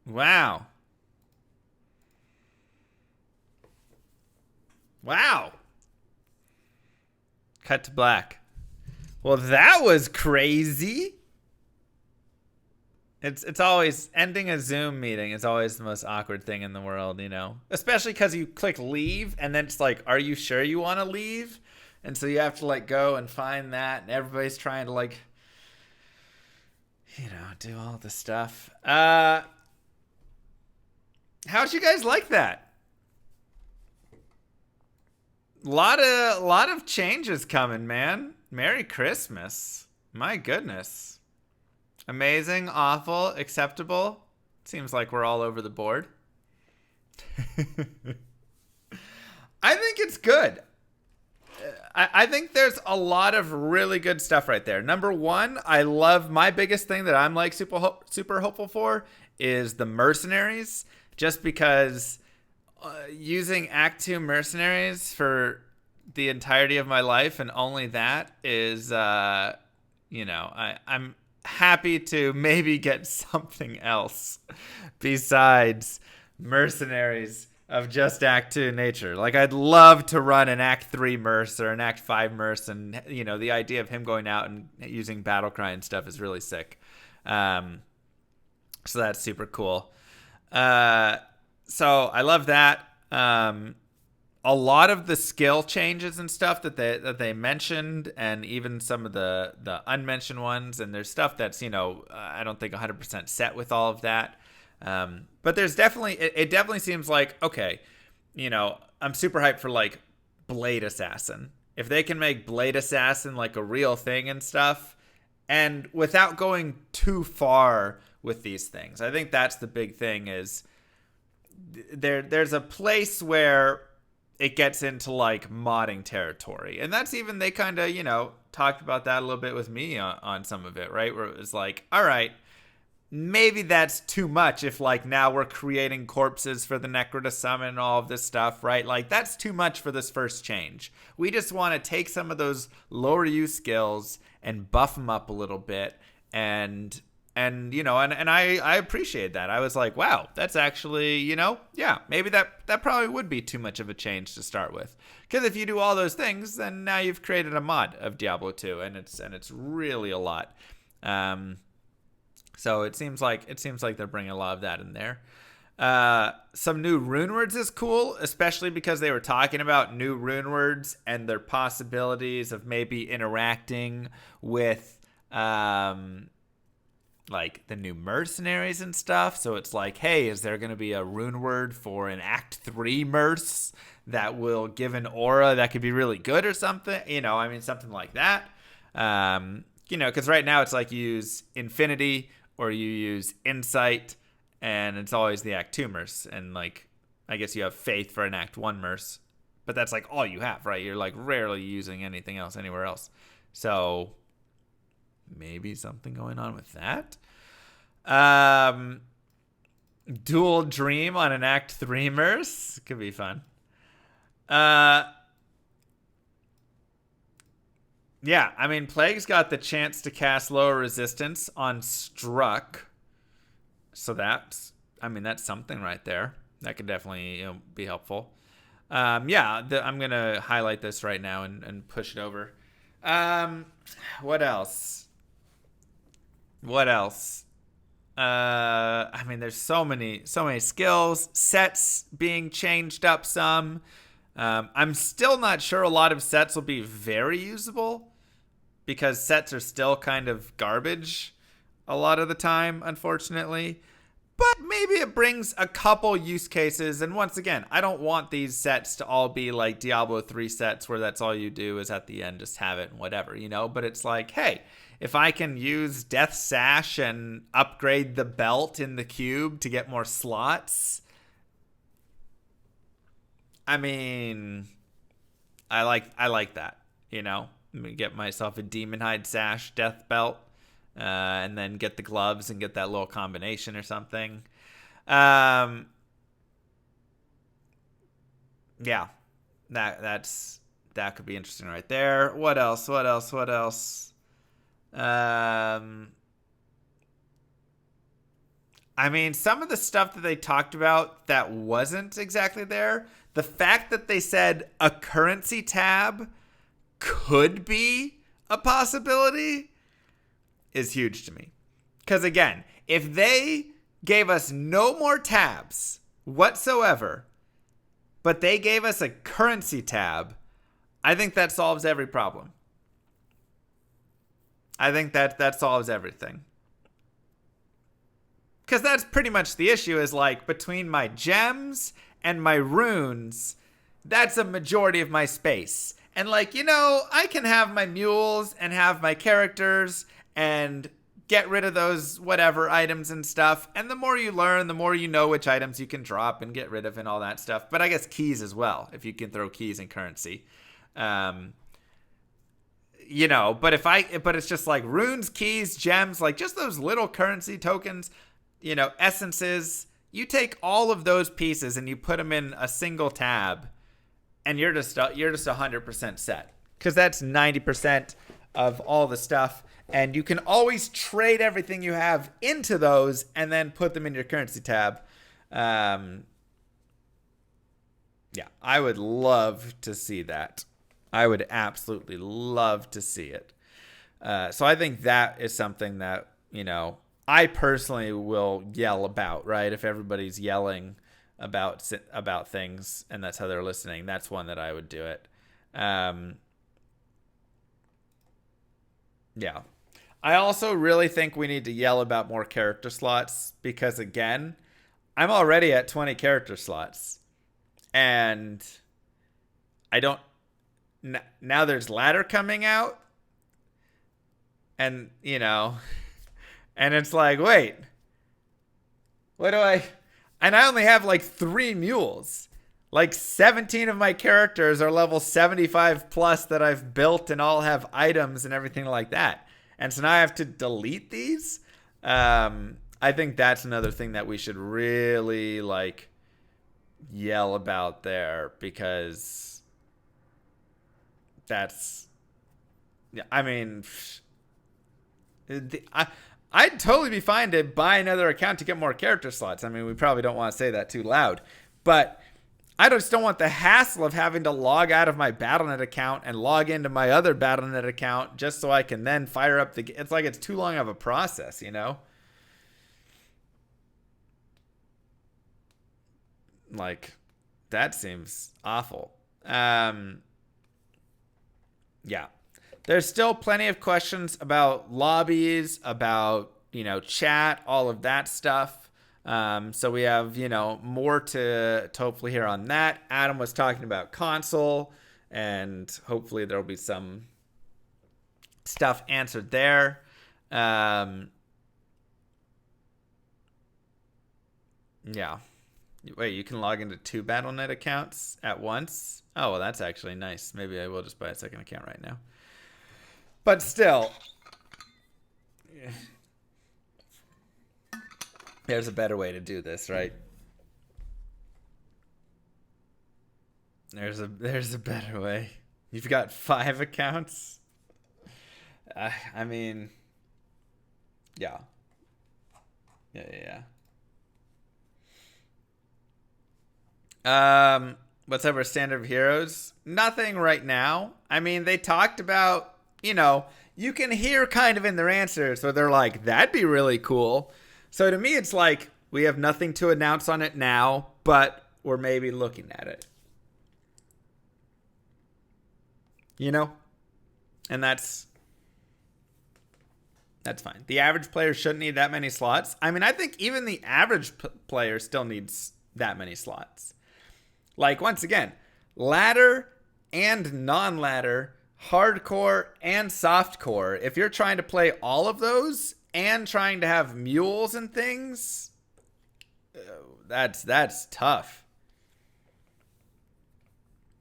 Wow. Wow. Cut to black. Well, that was crazy. It's always ending a Zoom meeting is always the most awkward thing in the world, you know. Especially because you click leave and then it's like, are you sure you want to leave? And so you have to like go and find that, and everybody's trying to like, do all the stuff. How'd you guys like that? Lot of changes coming, man. Merry Christmas. My goodness. Amazing, awful, acceptable. Seems like we're all over the board. I think it's good. I think there's a lot of really good stuff right there. Number one, I love my biggest thing that I'm like super hopeful for is the mercenaries, just because using Act Two mercenaries for the entirety of my life and only that is, I'm happy to maybe get something else besides mercenaries of just Act 2 nature. Like, I'd love to run an Act 3 Merce or an Act 5 Merce, and, the idea of him going out and using Battlecry and stuff is really sick. So that's super cool. So I love that. A lot of the skill changes and stuff that they mentioned, and even some of the unmentioned ones, and there's stuff that's I don't think 100% set with all of that. But there's definitely it definitely seems like okay, I'm super hyped for like Blade Assassin. If they can make Blade Assassin like a real thing and stuff, and without going too far with these things, I think that's the big thing. Is there's a place where it gets into like modding territory, and that's even they kind of talked about that a little bit with me on some of it, right? Where it was like, all right, maybe that's too much if like now we're creating corpses for the Necro to summon and all of this stuff, right? Like that's too much for this first change. We just want to take some of those lower use skills and buff them up a little bit, and I appreciate that. I was like, wow, that's actually, yeah, maybe that probably would be too much of a change to start with. Because if you do all those things, then now you've created a mod of Diablo 2, and it's really a lot. So it seems like they're bringing a lot of that in there. Some new rune words is cool, especially because they were talking about new rune words and their possibilities of maybe interacting with like the new mercenaries and stuff. So it's like, hey, is there going to be a rune word for an Act 3 merce that will give an aura that could be really good or something? Something like that. Because right now it's like you use Infinity or you use Insight, and it's always the Act 2 merce. And like, I guess you have Faith for an Act 1 merce, but that's like all you have, right? You're like rarely using anything else anywhere else. So maybe something going on with that. Dual Dream on an Act 3 Merce could be fun. Yeah, Plague's got the chance to cast lower resistance on Struck. So that's something right there. That could definitely be helpful. I'm going to highlight this right now and push it over. What else? There's so many skills, sets being changed up some. I'm still not sure a lot of sets will be very usable because sets are still kind of garbage a lot of the time, unfortunately. But maybe it brings a couple use cases. And once again, I don't want these sets to all be like Diablo 3 sets where that's all you do is at the end just have it and whatever, But it's like, hey, if I can use Death Sash and upgrade the belt in the cube to get more slots, I like that, Let me get myself a Demon Hide Sash Death Belt. And then get the gloves and get that little combination or something. Yeah, that could be interesting right there. What else? I mean, some of the stuff that they talked about that wasn't exactly there, the fact that they said a currency tab could be a possibility is huge to me. Because again, if they gave us no more tabs whatsoever, but they gave us a currency tab, I think that solves every problem. I think that solves everything. Because that's pretty much the issue, is like between my gems and my runes, that's a majority of my space. And like, I can have my mules and have my characters and get rid of those whatever items and stuff. And the more you learn, the more you know which items you can drop and get rid of and all that stuff. But I guess keys as well, if you can throw keys in currency. But it's just like runes, keys, gems, like just those little currency tokens, essences. You take all of those pieces and you put them in a single tab, and you're just 100% set, because that's 90% of all the stuff. And you can always trade everything you have into those and then put them in your currency tab. I would love to see that. I would absolutely love to see it. So I think that is something that, I personally will yell about, right? If everybody's yelling about things and that's how they're listening, that's one that I would do it. I also really think we need to yell about more character slots, because again, I'm already at 20 character slots, and I don't, now there's ladder coming out, and and it's like, wait, what do and I only have like 3 mules. Like 17 of my characters are level 75 plus that I've built and all have items and everything like that. And so now I have to delete these. I think that's another thing that we should really yell about there, because that's, I mean, I'd totally be fine to buy another account to get more character slots. I mean, we probably don't want to say that too loud, but I just don't want the hassle of having to log out of my Battle.net account and log into my other Battle.net account just so I can then fire up it's like it's too long of a process, Like, that seems awful. There's still plenty of questions about lobbies, about, chat, all of that stuff. So we have, more to hopefully hear on that. Adam was talking about console, and hopefully there'll be some stuff answered there. Wait, you can log into 2 Battle.net accounts at once? Oh, well, that's actually nice. Maybe I will just buy a second account right now. But still, there's a better way to do this, right? There's a better way. You've got 5 accounts? I mean, yeah. What's up with Standard of Heroes? Nothing right now. I mean, they talked about, you can hear kind of in their answers where they're like, that'd be really cool. So to me, it's like, we have nothing to announce on it now, but we're maybe looking at it. And that's fine. The average player shouldn't need that many slots. I mean, I think even the average player still needs that many slots. Like, once again, ladder and non-ladder, hardcore and softcore. If you're trying to play all of those and trying to have mules and things, that's tough.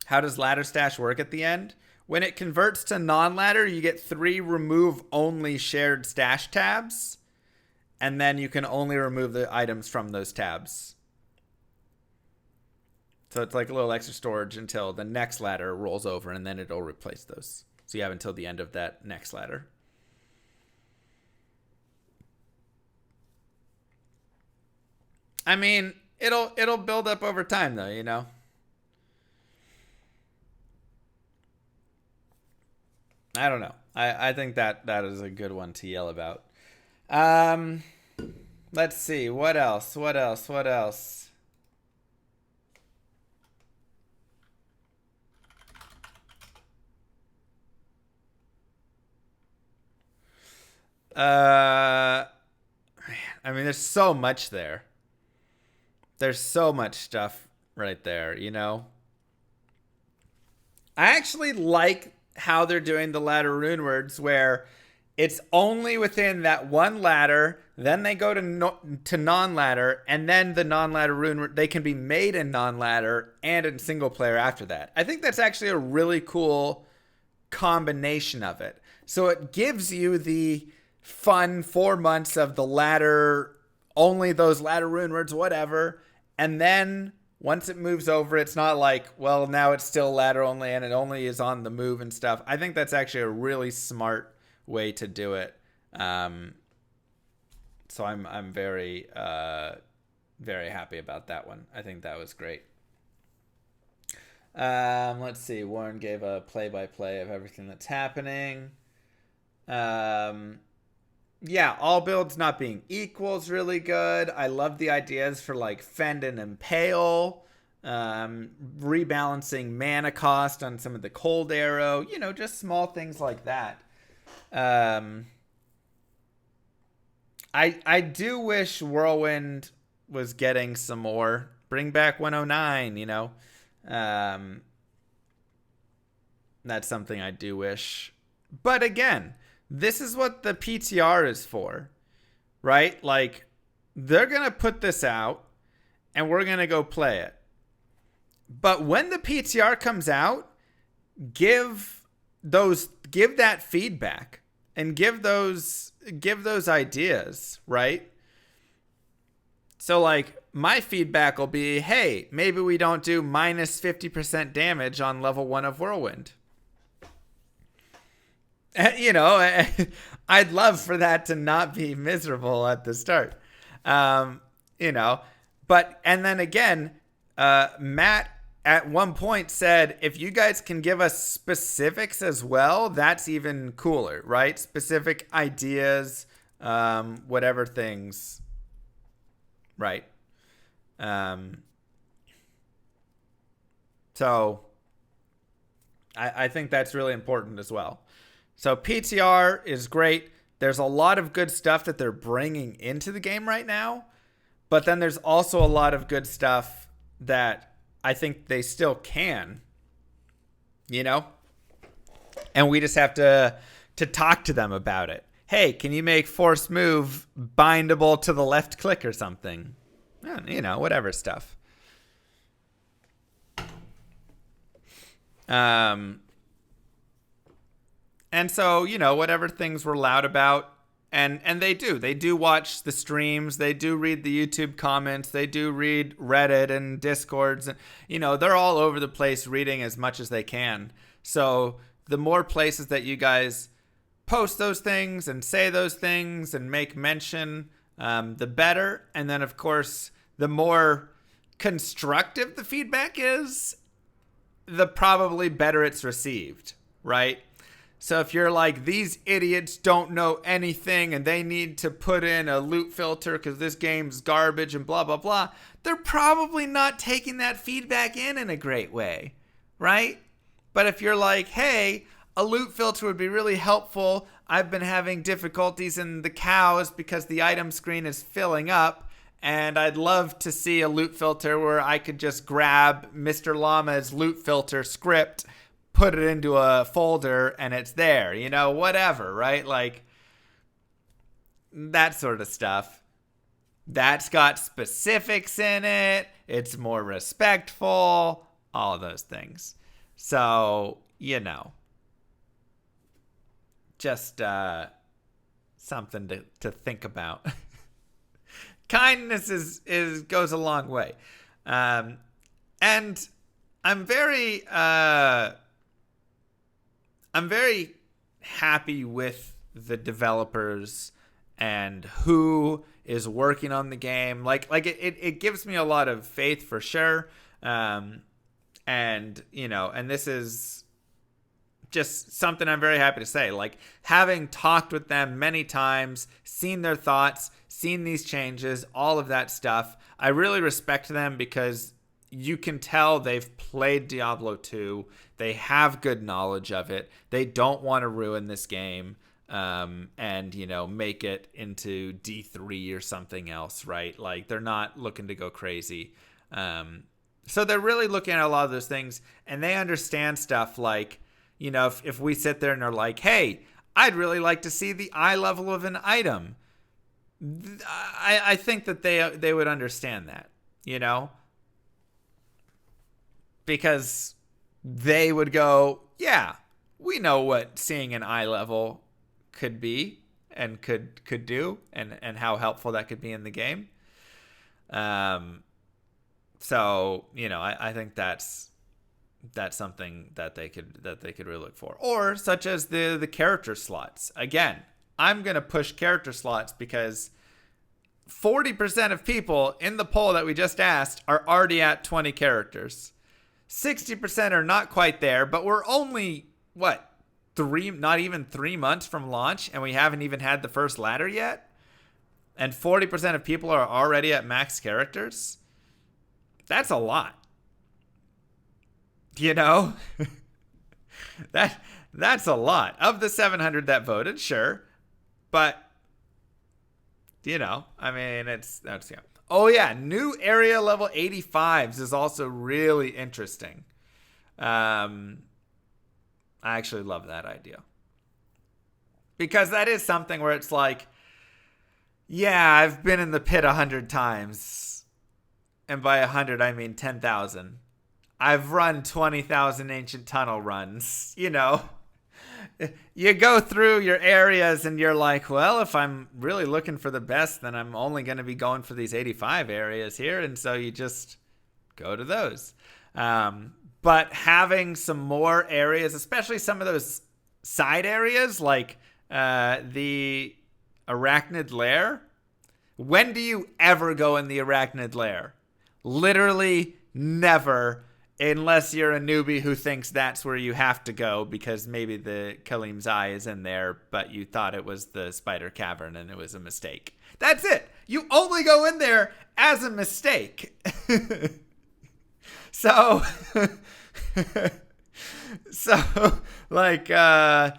How does ladder stash work at the end? When it converts to non-ladder, you get 3 remove-only shared stash tabs, and then you can only remove the items from those tabs. So it's like a little extra storage until the next ladder rolls over, and then it'll replace those. So you have until the end of that next ladder. I mean, it'll build up over time though, you know. I don't know. I think that is a good one to yell about. Um, let's see. What else? What else? What else? I mean, there's so much there. There's so much stuff right there, you know? I actually like how they're doing the ladder rune words where it's only within that one ladder, then they go to non-ladder, and then the non-ladder rune they can be made in non-ladder and in single player after that. I think that's actually a really cool combination of it. So it gives you the fun 4 months of the ladder, only those ladder rune words, whatever, and then once it moves over, it's not like, well, now it's still ladder only and it only is on the move and stuff. I think that's actually a really smart way to do it. So I'm very very happy about that one. I think that was great. Let's see. Warren gave a play-by-play of everything that's happening. Yeah, all builds not being equal is really good. I love the ideas for like Fend and Impale, rebalancing mana cost on some of the Cold Arrow, you know, just small things like that. I do wish Whirlwind was getting some more. Bring back 109, you know. That's something I do wish. But again, this is what the PTR is for, right? Like, they're going to put this out and we're going to go play it. But when the PTR comes out, give that feedback and give those ideas, right? So like my feedback will be, hey, maybe we don't do minus 50% damage on level 1 of Whirlwind. You know, I'd love for that to not be miserable at the start. You know, and then again, Matt at one point said, if you guys can give us specifics as well, that's even cooler, right? Specific ideas, whatever things, right? So I think that's really important as well. So PTR is great. There's a lot of good stuff that they're bringing into the game right now. But then there's also a lot of good stuff that I think they still can, you know? And we just have to talk to them about it. Hey, can you make force move bindable to the left click or something? You know, whatever stuff. And so, you know, whatever things we're loud about, and they do watch the streams, they do read the YouTube comments, they do read Reddit and Discords, you know, they're all over the place reading as much as they can. So the more places that you guys post those things and say those things and make mention, the better. And then, of course, the more constructive the feedback is, the probably better it's received, right? So if you're like, these idiots don't know anything and they need to put in a loot filter because this game's garbage and blah, blah, blah, they're probably not taking that feedback in a great way, right? But if you're like, hey, a loot filter would be really helpful. I've been having difficulties in the cows because the item screen is filling up, and I'd love to see a loot filter where I could just grab MrLlama's loot filter script, put it into a folder, and it's there, you know, whatever, right? Like, that sort of stuff. That's got specifics in it. It's more respectful, all of those things. So, you know, just something to think about. Kindness is goes a long way. And I'm very happy with the developers and who is working on the game. Like it gives me a lot of faith for sure. And and this is just something I'm very happy to say. Like, having talked with them many times, seen their thoughts, seen these changes, all of that stuff, I really respect them because you can tell they've played Diablo 2. They have good knowledge of it. They don't want to ruin this game and make it into D3 or something else, right? Like, they're not looking to go crazy. So they're really looking at a lot of those things, and they understand stuff like, if we sit there and are like, hey, I'd really like to see the eye level of an item, I think that they would understand that, because they would go, yeah, we know what seeing an eye level could be and could do, and how helpful that could be in the game. So I think that's something that they could really look for, or such as the character slots. Again, I'm gonna push character slots because 40% of people in the poll that we just asked are already at 20 characters. 60% are not quite there, but we're only not even 3 months from launch, and we haven't even had the first ladder yet. And 40% of people are already at max characters. That's a lot. That's a lot. Of the 700 that voted, sure. But that's yeah. Oh yeah, new area level 85s is also really interesting. I actually love that idea. Because that is something where it's like, yeah, I've been in the pit 100 times. And by 100, I mean 10,000. I've run 20,000 ancient tunnel runs. You go through your areas and you're like, well, if I'm really looking for the best, then I'm only going to be going for these 85 areas here. And so you just go to those. But having some more areas, especially some of those side areas like the Arachnid Lair. When do you ever go in the Arachnid Lair? Literally never, unless you're a newbie who thinks that's where you have to go because maybe the Kalim's Eye is in there, but you thought it was the Spider Cavern and it was a mistake. That's it. You only go in there as a mistake. So like, now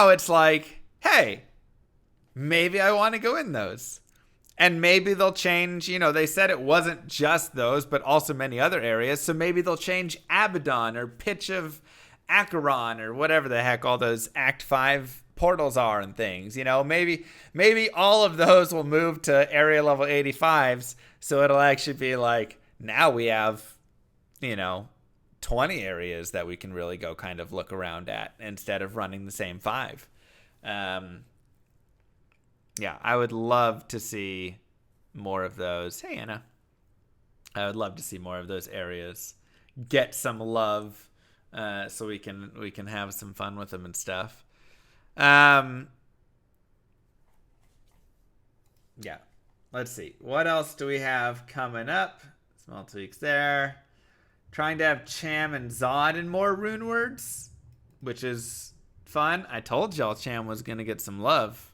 it's like, hey, maybe I want to go in those. And maybe they'll change, they said it wasn't just those, but also many other areas. So maybe they'll change Abaddon or Pitch of Acheron or whatever the heck all those Act 5 portals are and things. Maybe all of those will move to area level 85s. So it'll actually be like, now we have, 20 areas that we can really go kind of look around at instead of running the same 5. Yeah, I would love to see more of those. Hey, Anna. I would love to see more of those areas get some love, so we can have some fun with them and stuff. Yeah. Let's see. What else do we have coming up? Small tweaks there. Trying to have Cham and Zod in more rune words, which is fun. I told y'all Cham was going to get some love.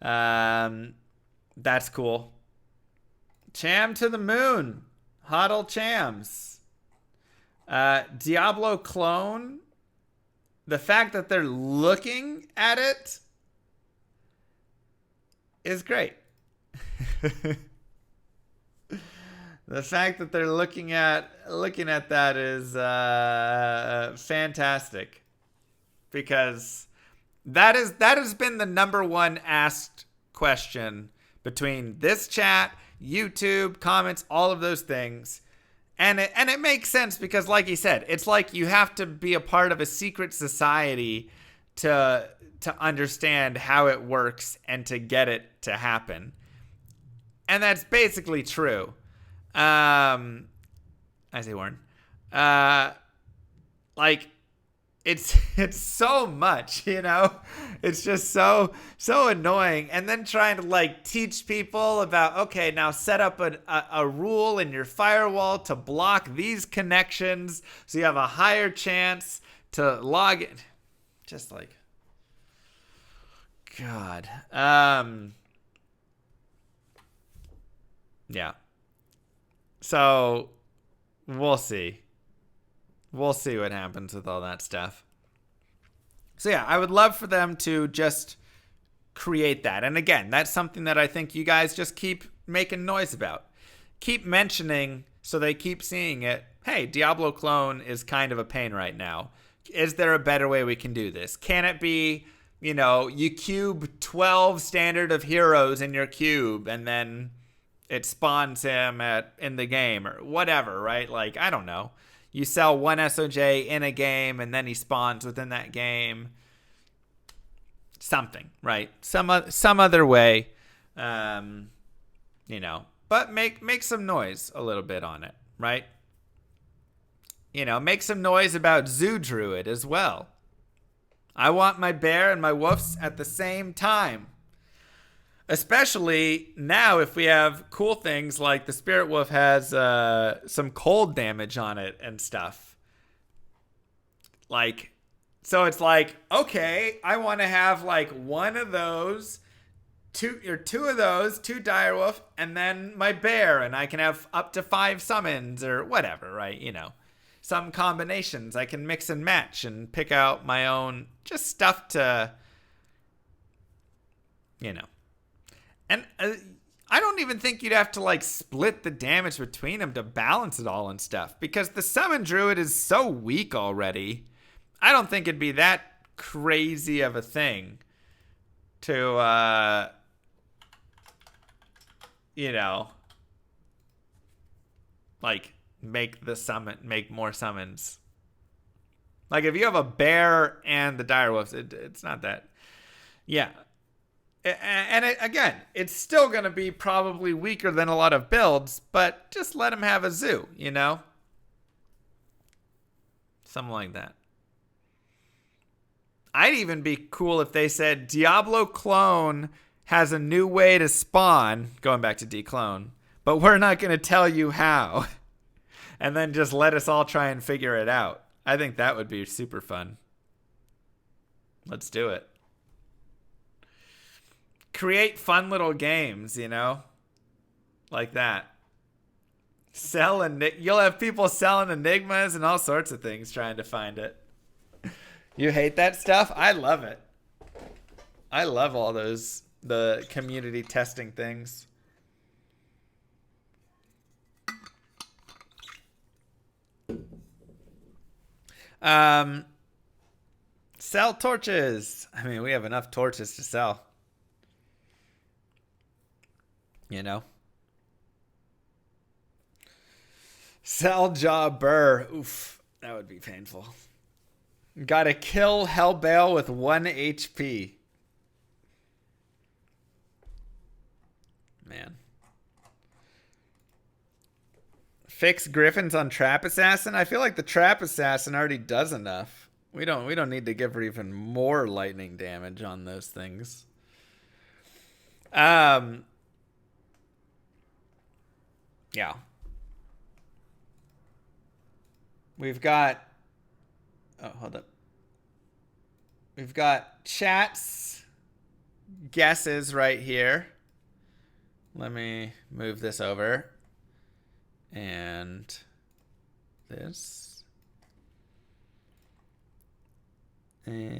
That's cool. Cham to the moon. Huddle Chams. Diablo clone. The fact that they're looking at it is great. The fact that they're looking at that is fantastic, because that has been the number one asked question between this chat, YouTube, comments, all of those things. And it makes sense because, like he said, it's like you have to be a part of a secret society to understand how it works and to get it to happen. And that's basically true. I say Warren. Like, it's so much, you know. It's just so annoying. And then trying to like teach people about, okay, now set up a rule in your firewall to block these connections so you have a higher chance to log in. Just like, God. Yeah. So we'll see. We'll see what happens with all that stuff. So yeah, I would love for them to just create that. And again, that's something that I think you guys just keep making noise about. Keep mentioning so they keep seeing it. Hey, Diablo clone is kind of a pain right now. Is there a better way we can do this? Can it be, you know, you cube 12 standard of heroes in your cube and then it spawns him in the game or whatever, right? Like, I don't know. You sell one SOJ in a game and then he spawns within that game. Something, right? Some other way, you know. But make some noise a little bit on it, right? You know, make some noise about Zoo Druid as well. I want my bear and my wolves at the same time. Especially now if we have cool things like the Spirit Wolf has some cold damage on it and stuff. Like, so it's like, okay, I want to have like one of those, two of those, two direwolf, and then my bear, and I can have up to 5 summons or whatever, right? You know, some combinations I can mix and match and pick out my own just stuff to, you know. And I don't even think you'd have to like split the damage between them to balance it all and stuff, because the summon druid is so weak already. I don't think it'd be that crazy of a thing to, you know, like make more summons. Like if you have a bear and the direwolves, it's not that. Yeah. And again, it's still going to be probably weaker than a lot of builds, but just let him have a zoo, you know? Something like that. I'd even be cool if they said Diablo clone has a new way to spawn, going back to declone, but we're not going to tell you how. And then just let us all try and figure it out. I think that would be super fun. Let's do it. Create fun little games, you know? Like that. You'll have people selling enigmas and all sorts of things trying to find it. You hate that stuff? I love it. I love all the community testing things. Sell torches. I mean, we have enough torches to sell. You know? Sell Jaw Burr. Oof. That would be painful. Gotta kill Hellbale with 1 HP. Man. Fix Griffins on Trap Assassin? I feel like the Trap Assassin already does enough. We don't need to give her even more lightning damage on those things. Yeah. We've got... Oh, hold up. We've got chat's guesses right here. Let me move this over. And this. And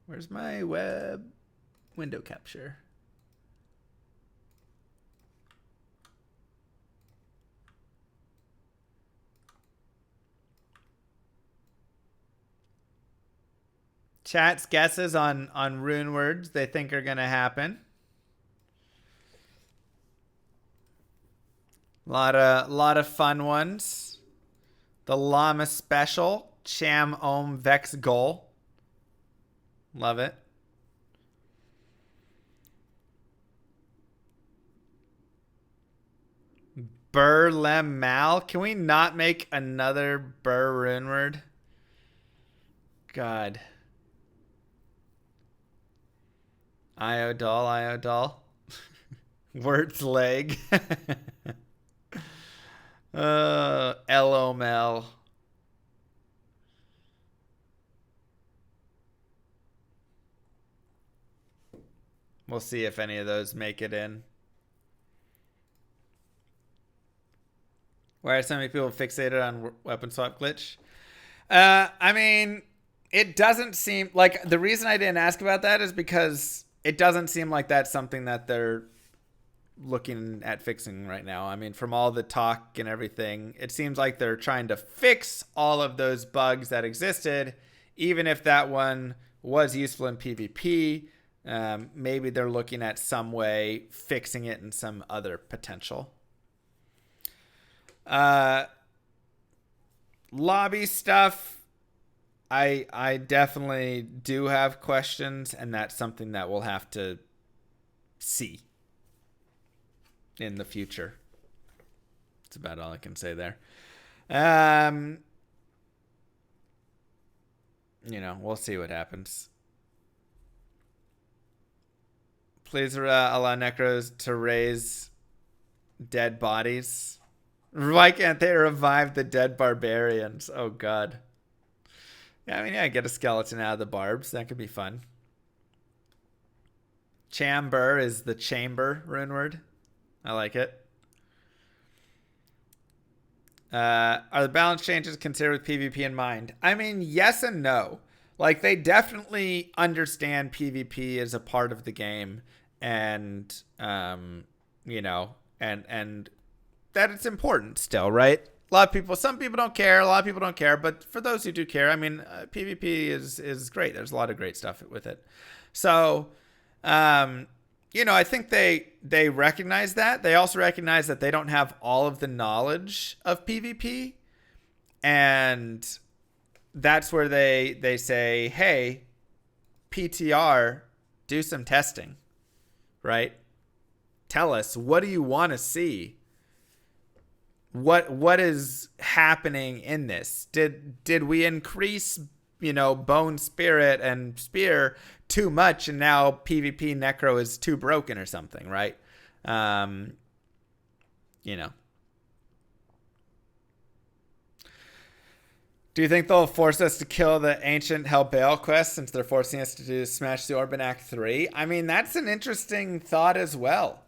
where's my web window capture? Chat's guesses on rune words they think are going to happen. Lot of fun ones. The Llama Special, Cham Ohm Vex Goal. Love it. MrLlamaSC. Can we not make another Burr rune word? God. Iodol. Words leg. LOML. We'll see if any of those make it in. Why are so many people fixated on weapon swap glitch? I mean, it doesn't seem like the reason I didn't ask about that is because it doesn't seem like that's something that they're looking at fixing right now. I mean, from all the talk and everything, it seems like they're trying to fix all of those bugs that existed, even if that one was useful in PvP. Maybe they're looking at some way fixing it in some other potential. Lobby stuff, I definitely do have questions, and that's something that we'll have to see in the future. That's about all I can say there. We'll see what happens. Please allow necros to raise dead bodies. Why can't they revive the dead barbarians? Oh, God. Yeah, get a skeleton out of the barbs. That could be fun. Chamber is the chamber rune word. I like it. Are the balance changes considered with PvP in mind? I mean, yes and no. Like, they definitely understand PvP as a part of the game, and and that it's important still, right? Some people don't care, a lot of people don't care, but for those who do care, I mean, PvP is great. There's a lot of great stuff with it. So, I think they recognize that. They also recognize that they don't have all of the knowledge of PvP, and that's where they say, hey, PTR, do some testing, right? Tell us, what do you want to see? What is happening in this? Did we increase, bone, spirit, and spear too much, and now PvP necro is too broken or something, right? Do you think they'll force us to kill the ancient Hellbale quest since they're forcing us to smash the orb in Act 3? I mean, that's an interesting thought as well.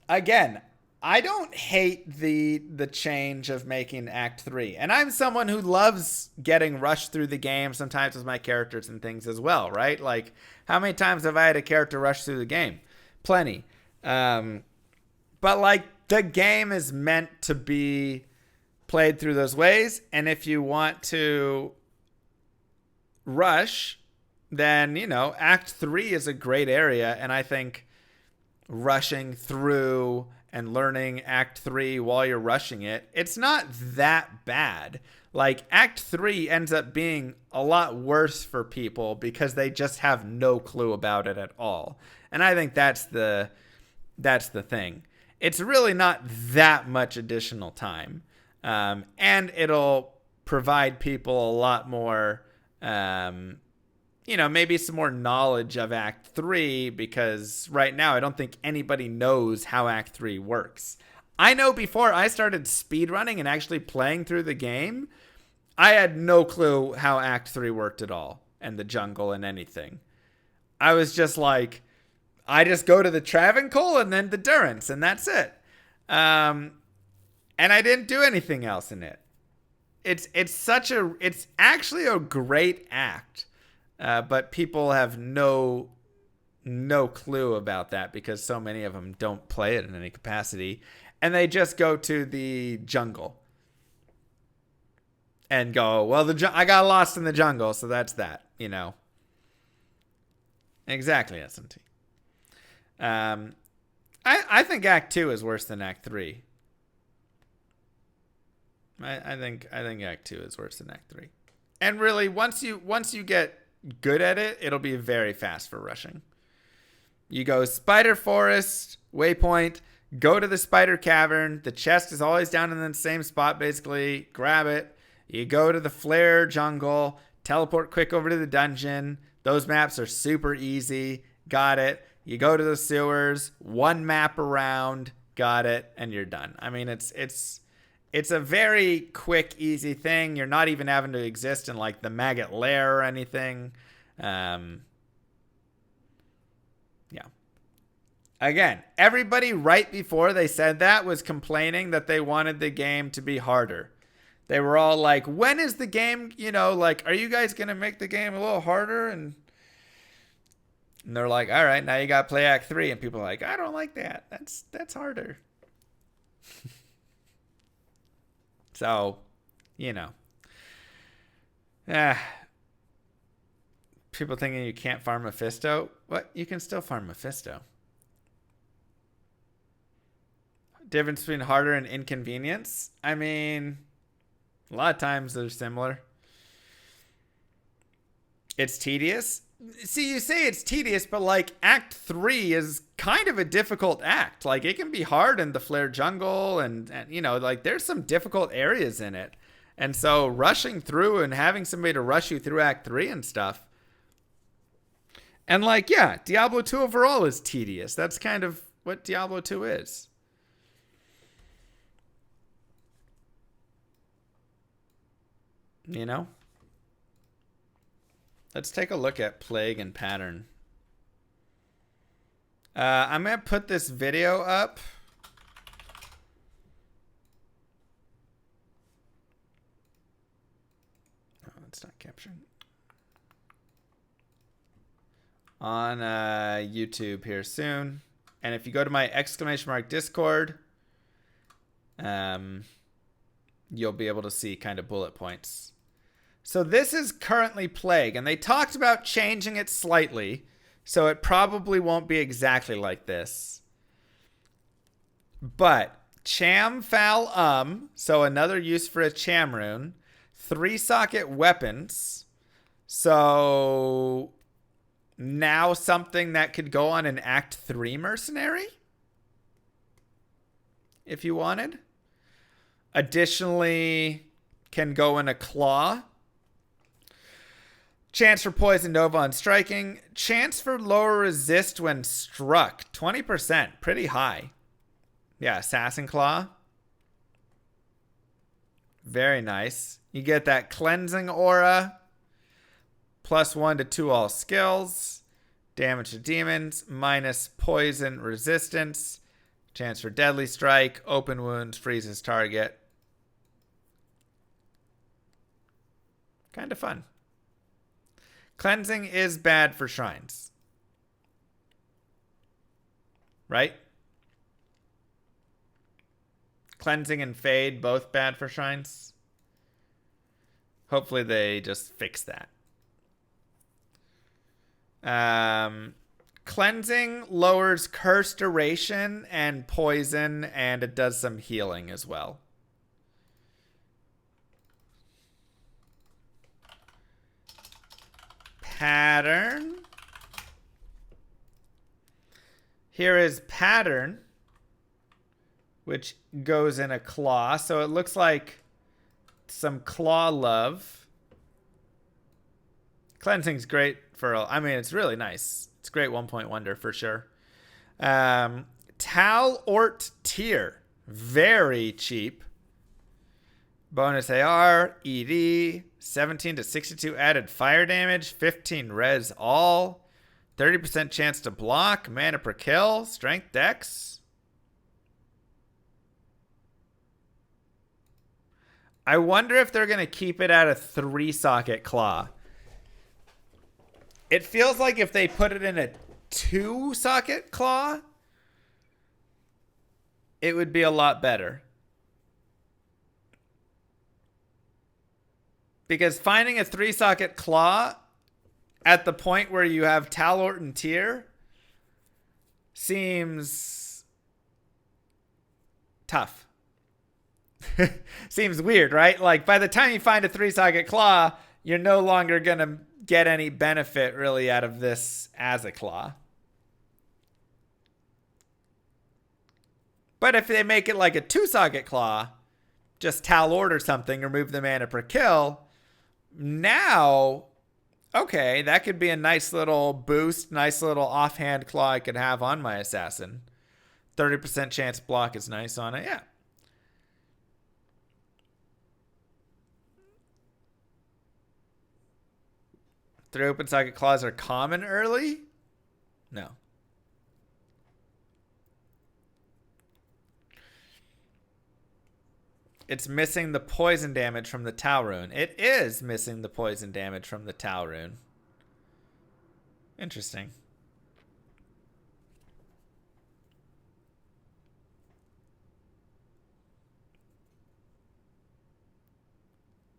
Again, I don't hate the change of making Act 3. And I'm someone who loves getting rushed through the game sometimes with my characters and things as well, right? Like, how many times have I had a character rush through the game? Plenty. But, like, the game is meant to be played through those ways. And if you want to rush, then, Act 3 is a great area. And I think rushing through and learning Act 3 while you're rushing it, it's not that bad. Like, Act 3 ends up being a lot worse for people because they just have no clue about it at all. And I think that's the thing. It's really not that much additional time. And it'll provide people a lot more, maybe some more knowledge of Act 3, because right now I don't think anybody knows how Act 3 works. I know before I started speedrunning and actually playing through the game, I had no clue how Act 3 worked at all, and the jungle and anything. I was just like, I just go to the Travancore and then the Durance, and that's it. And I didn't do anything else in it. It's actually a great act. But people have no clue about that because so many of them don't play it in any capacity. And they just go to the jungle and go, well, I got lost in the jungle, so that's that, Exactly, SMT. I think Act 2 is worse than Act 3. I think Act 2 is worse than Act 3. And really, once you get good at it, it'll be very fast for rushing. You go Spider Forest, Waypoint, Go to the spider cavern. The chest is always down in the same spot, basically. Grab it. You go to the flare jungle. Teleport quick over to the dungeon. Those maps are super easy. Got it. You go to the sewers. One map around. Got it. And you're done. I mean, it's a very quick, easy thing. You're not even having to exist in like the maggot lair or anything. Yeah. Again, everybody right before they said that was complaining that they wanted the game to be harder. They were all like, when is the game, like, are you guys going to make the game a little harder? And they're like, all right, now you got to play Act 3. And people are like, I don't like that. That's harder. So, people thinking you can't farm Mephisto. What? You can still farm Mephisto. Difference between harder and inconvenience? I mean, a lot of times they're similar. It's tedious. See, you say it's tedious, but like Act 3 is kind of a difficult act. Like it can be hard in the Flare Jungle and like there's some difficult areas in it. And so rushing through and having somebody to rush you through Act 3 and stuff. And like, yeah, Diablo 2 overall is tedious. That's kind of what Diablo 2 is. Let's take a look at Plague and Pattern. I'm going to put this video up. Oh, it's not capturing. On YouTube here soon. And if you go to my ! Discord, you'll be able to see kind of bullet points. So this is currently Plague, and they talked about changing it slightly, so it probably won't be exactly like this. But Cham Fal so another use for a Cham rune. 3-socket weapons. So now something that could go on an Act 3 mercenary, if you wanted. Additionally, can go in a claw. Chance for poison nova on striking. Chance for lower resist when struck. 20%. Pretty high. Yeah, assassin claw. Very nice. You get that cleansing aura. +1 to 2 all skills. Damage to demons. Minus poison resistance. Chance for deadly strike. Open wounds. Freezes target. Kind of fun. Cleansing is bad for shrines. Right? Cleansing and fade, both bad for shrines. Hopefully they just fix that. Cleansing lowers curse duration and poison, and it does some healing as well. Pattern. Here is Pattern, which goes in a claw. So it looks like some claw love. Cleansing's great for, I mean, it's really nice. It's great 1-point wonder for sure. Tal Ort Tier. Very cheap. Bonus AR, ED, 17 to 62 added fire damage, 15 res all, 30% chance to block, mana per kill, strength dex. I wonder if they're going to keep it at a 3-socket claw. It feels like if they put it in a 2-socket claw, it would be a lot better. Because finding a 3-socket claw at the point where you have Talort and Tyr seems tough. Seems weird, right? Like by the time you find a 3-socket claw, you're no longer going to get any benefit really out of this as a claw. But if they make it like a 2-socket claw, just Tal Lord or something, remove the mana per kill, now, okay, that could be a nice little boost, nice little offhand claw I could have on my assassin. 30% chance block is nice on it, yeah. 3 open socket claws are common early? No. It's missing the poison damage from the Tau rune. It is missing the poison damage from the Tau rune. Interesting.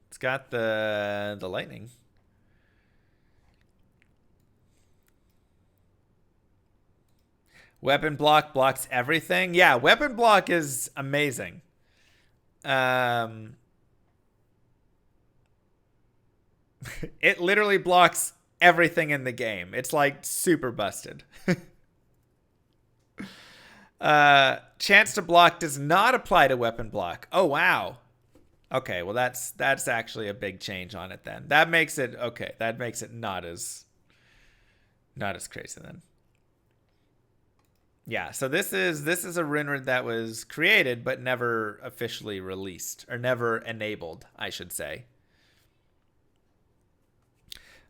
It's got the lightning. Weapon block blocks everything. Yeah, weapon block is amazing. It literally blocks everything in the game. It's like super busted. Chance to block does not apply to weapon block. Oh, wow. Okay, well that's actually a big change on it then. That makes it okay. That makes it not as crazy then. Yeah, so this is a rune that was created but never officially released, or never enabled, I should say.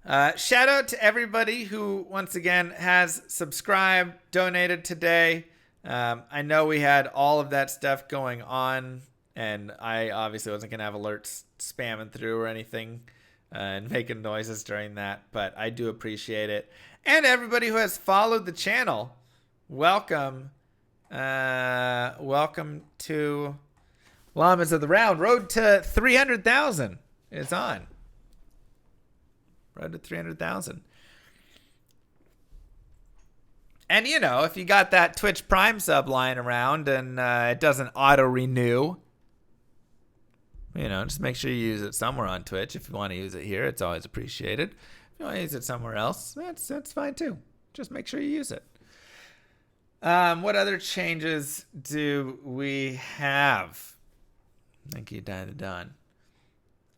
Shout out to everybody who once again has subscribed, donated today. I know we had all of that stuff going on, and I obviously wasn't gonna have alerts spamming through or anything and making noises during that, but I do appreciate it. And everybody who has followed the channel, welcome. Welcome to Llamas of the Round. Road to 300,000 is on. Road to 300,000. And, you know, if you got that Twitch Prime sub lying around and it doesn't auto-renew, you know, just make sure you use it somewhere on Twitch. If you want to use it here, it's always appreciated. If you want to use it somewhere else, that's fine too. Just make sure you use it. What other changes do we have? Thank you, Don.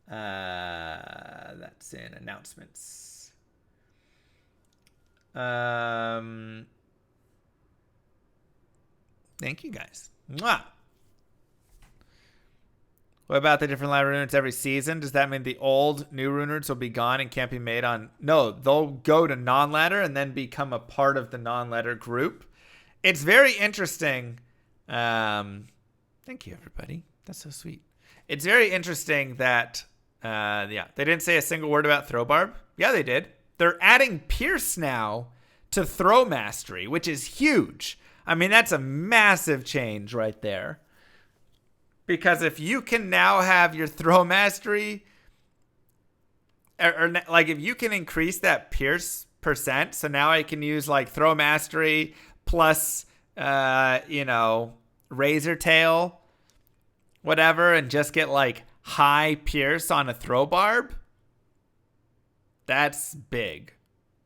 That's in announcements. Thank you, guys. Mwah! What about the different ladder runes every season? Does that mean the old new runes will be gone and can't be made on? No, they'll go to non-ladder and then become a part of the non-ladder group. It's very interesting. Thank you, everybody. That's so sweet. It's very interesting that, yeah, they didn't say a single word about throw barb. Yeah, they did. They're adding Pierce now to throw mastery, which is huge. I mean, that's a massive change right there. Because if you can now have your throw mastery, or like if you can increase that Pierce percent, so now I can use like throw mastery plus, you know, razor tail, whatever, and just get like high Pierce on a throw barb. That's big.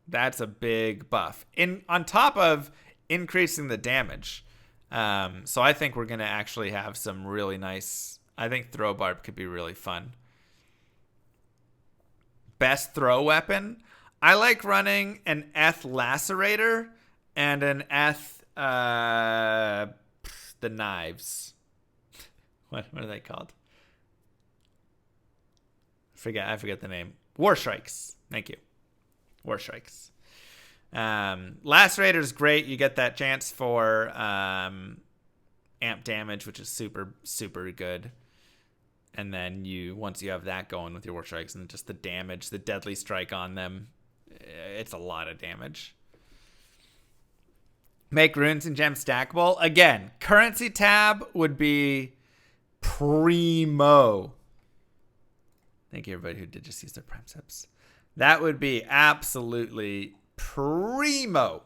That's a big buff. On top of increasing the damage. So I think we're going to actually have some really nice, I think throw barb could be really fun. Best throw weapon. I like running an Eth lacerator and an Eth, the knives. What are they called? I forget the name. War Strikes. Thank you. War Strikes. Lacerator is great. You get that chance for amp damage, which is super, super good. And then once you have that going with your War Strikes and just the damage, the deadly strike on them, it's a lot of damage. Make runes and gems stackable. Again, currency tab would be primo. Thank you, everybody who did just use their Prime subs. That would be absolutely primo.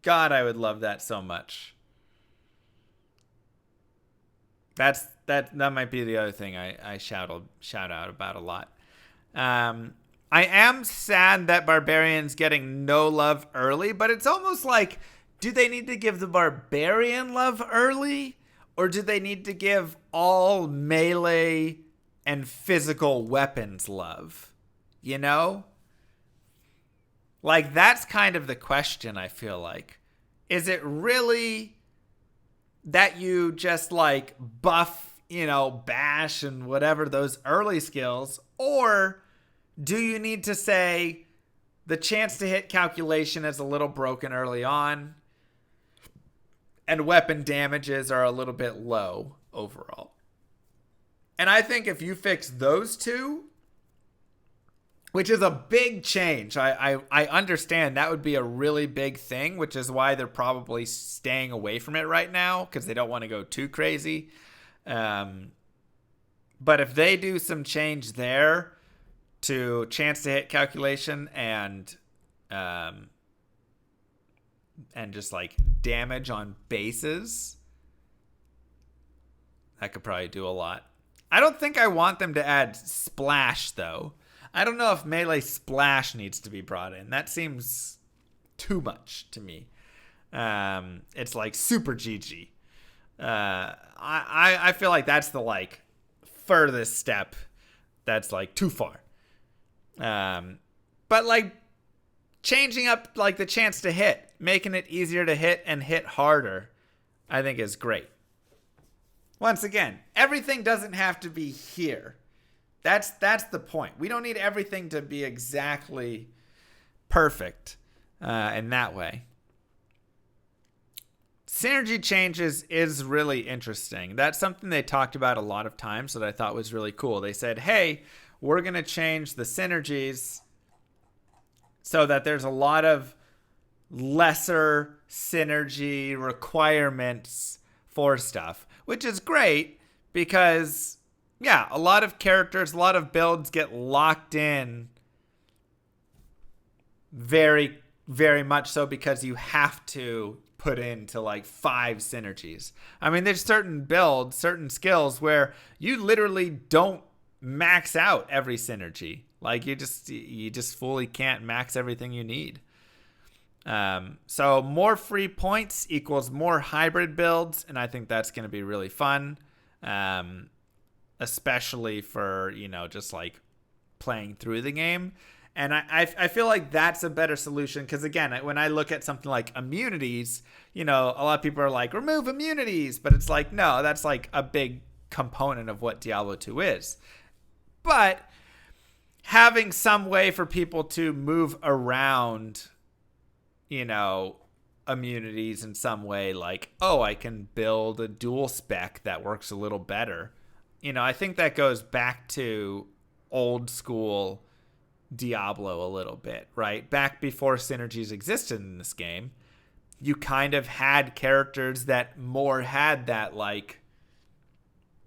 God, I would love that so much. That might be the other thing I shout out about a lot. I am sad that Barbarian's getting no love early, but it's almost like do they need to give the barbarian love early? Or do they need to give all melee and physical weapons love? You know? Like, that's kind of the question, I feel like. Is it really that you just, like, buff, bash and whatever those early skills? Or do you need to say the chance to hit calculation is a little broken early on, and weapon damages are a little bit low overall? And I think if you fix those two, which is a big change, I understand that would be a really big thing, which is why they're probably staying away from it right now, because they don't want to go too crazy. But if they do some change there to chance to hit calculation and just like damage on bases, that could probably do a lot. I don't think I want them to add splash, though. I don't know if melee splash needs to be brought in. That seems too much to me. It's like super GG. I feel like that's the like furthest step. That's like too far. But like changing up like the chance to hit, making it easier to hit and hit harder, I think is great. Once again, everything doesn't have to be here. That's the point. We don't need everything to be exactly perfect in that way. Synergy changes is really interesting. That's something they talked about a lot of times that I thought was really cool. They said, hey, we're going to change the synergies so that there's a lot of lesser synergy requirements for stuff, which is great because, yeah, a lot of characters, a lot of builds get locked in very, very much so because you have to put into like 5 synergies. I mean, there's certain builds, certain skills where you literally don't max out every synergy. Like you just fully can't max everything you need. So more free points equals more hybrid builds, and I think that's going to be really fun. Especially for, just like playing through the game. And I feel like that's a better solution because, again, when I look at something like immunities, a lot of people are like, remove immunities. But it's like, no, that's like a big component of what Diablo 2 is. But having some way for people to move around, immunities in some way, like, oh, I can build a dual spec that works a little better. I think that goes back to old school Diablo a little bit, right? Back before synergies existed in this game, you kind of had characters that more had that, like,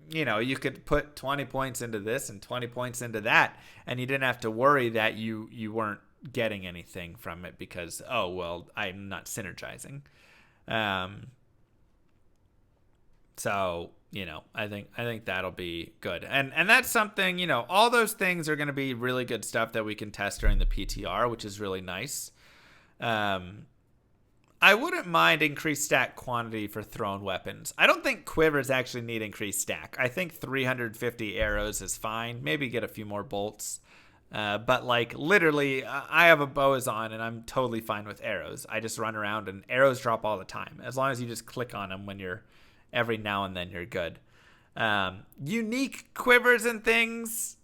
you could put 20 points into this and 20 points into that, and you didn't have to worry that you weren't getting anything from it because, oh, well, I'm not synergizing. So, I think that'll be good. And that's something, all those things are going to be really good stuff that we can test during the PTR, which is really nice. I wouldn't mind increased stack quantity for thrown weapons. I don't think quivers actually need increased stack. I think 350 arrows is fine. Maybe get a few more bolts. But like literally, I have a bows on and I'm totally fine with arrows. I just run around and arrows drop all the time. As long as you just click on them when you're every now and then, you're good. Unique quivers and things,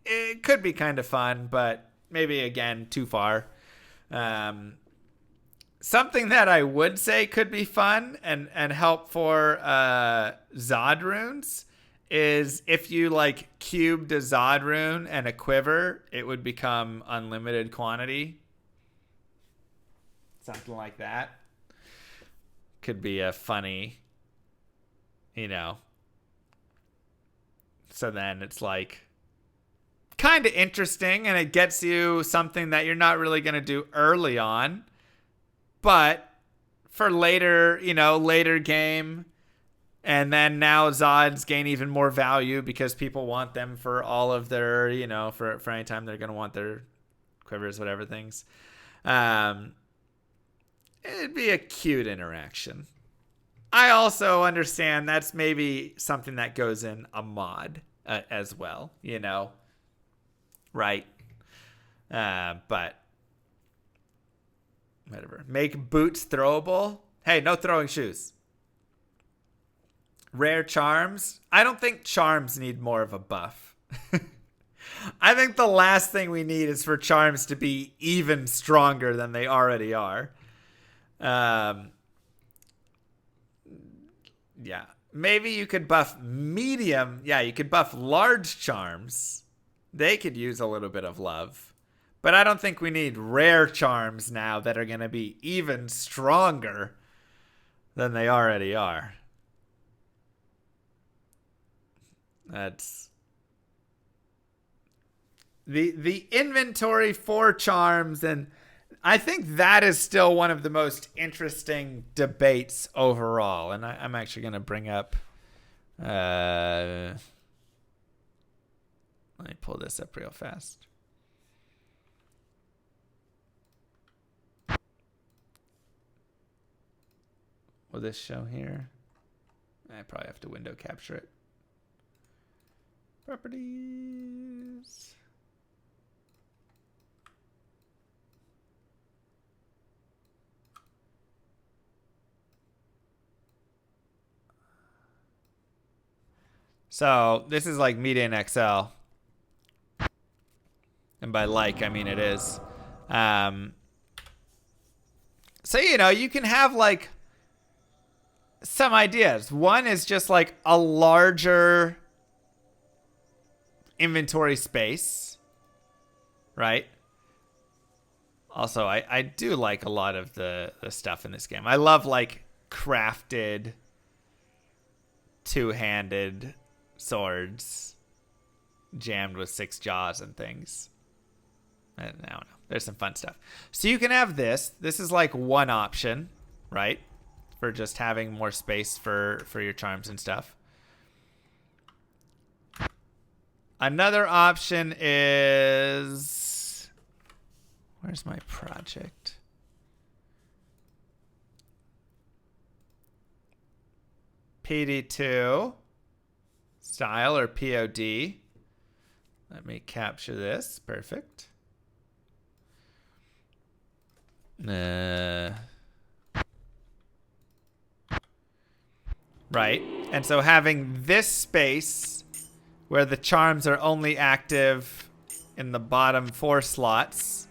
it could be kind of fun, but maybe again too far. Something that I would say could be fun and help for Zod runes is if you like cubed a Zod rune and a quiver, it would become unlimited quantity. Something like that. Could be a funny, so then it's like kind of interesting and it gets you something that you're not really going to do early on. But for later, later game, and then now Zods gain even more value because people want them for all of their, for any time they're going to want their quivers, whatever things. it'd be a cute interaction. I also understand that's maybe something that goes in a mod as well, you know, right? But whatever. Make boots throwable. Hey, no throwing shoes. Rare charms. I don't think charms need more of a buff. I think the last thing we need is for charms to be even stronger than they already are. Yeah. Maybe you could buff medium. Yeah, you could buff large charms. They could use a little bit of love. But I don't think we need rare charms now that are going to be even stronger than they already are. That's the inventory for charms, and I think that is still one of the most interesting debates overall. And I'm actually going to bring up let me pull this up real fast. Will this show here? I probably have to window capture it. Properties. So this is like media in Excel. And by like, I mean it is. So, you know, you can have like some ideas. One is just like a larger inventory space, right? Also, I do like a lot of the stuff in this game. I love like crafted two-handed swords jammed with 6 jaws and things. I don't know. There's some fun stuff. So you can have this. This is like one option, right? For just having more space for your charms and stuff. Another option is... Where's my project? PD2 style or POD. Let me capture this. Perfect. Right. And so having this space where the charms are only active in the bottom 4 slots.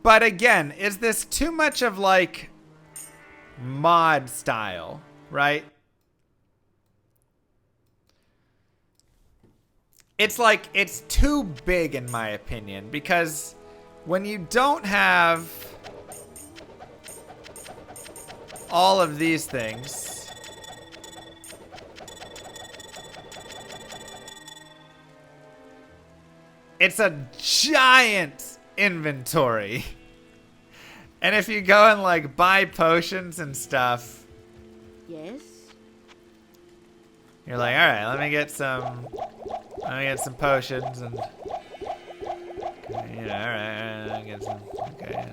But again, is this too much of like mod style, right? It's like, it's too big in my opinion, because when you don't have all of these things, it's a giant inventory. And if you go and like buy potions and stuff, Yes. you're like, all right, let me get some potions and, you know, all right, let me get some, okay,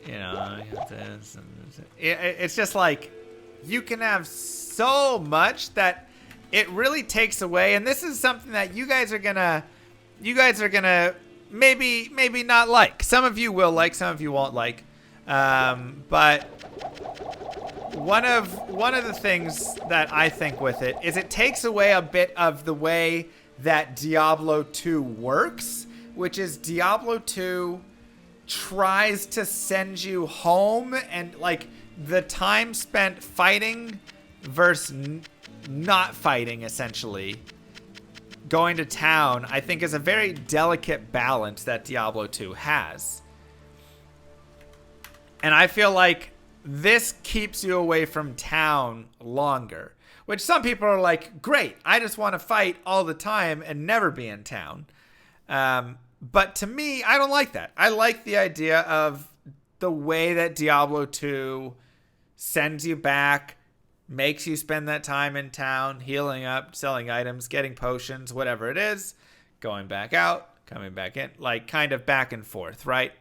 you know, I got this and this. It's just like, you can have so much that it really takes away. And this is something that you guys are gonna maybe not like. Some of you will like, some of you won't like. But one of the things that I think with it is it takes away a bit of the way that Diablo 2 works, which is Diablo 2 tries to send you home, and like the time spent fighting versus not fighting, essentially going to town, I think is a very delicate balance that Diablo 2 has. And I feel like this keeps you away from town longer, which some people are like, great, I just want to fight all the time and never be in town. But to me, I don't like that. I like the idea of the way that Diablo 2 sends you back, makes you spend that time in town, healing up, selling items, getting potions, whatever it is, going back out, coming back in, like kind of back and forth, right?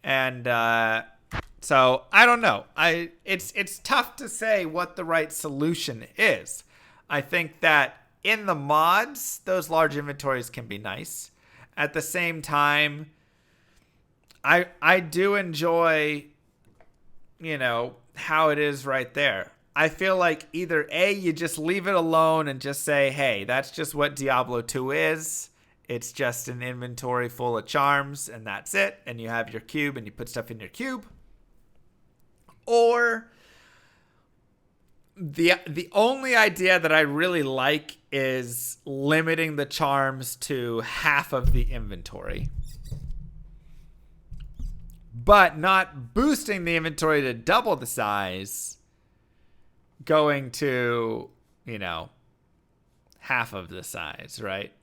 And so I don't know. It's tough to say what the right solution is. I think that in the mods, those large inventories can be nice. At the same time, I do enjoy, how it is right there. I feel like either A, you just leave it alone and just say, hey, that's just what Diablo 2 is. It's just an inventory full of charms and that's it. And you have your cube and you put stuff in your cube. Or the only idea that I really like is limiting the charms to half of the inventory. But not boosting the inventory to double the size, going to, half of the size, right?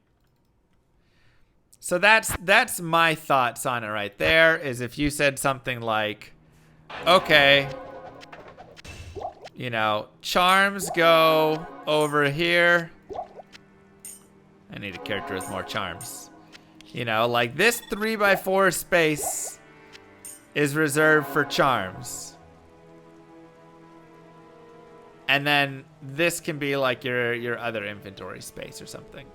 So that's my thoughts on it right there, is if you said something like, okay, charms go over here. I need a character with more charms. Like this 3x4 space is reserved for charms. And then this can be like your other inventory space or something,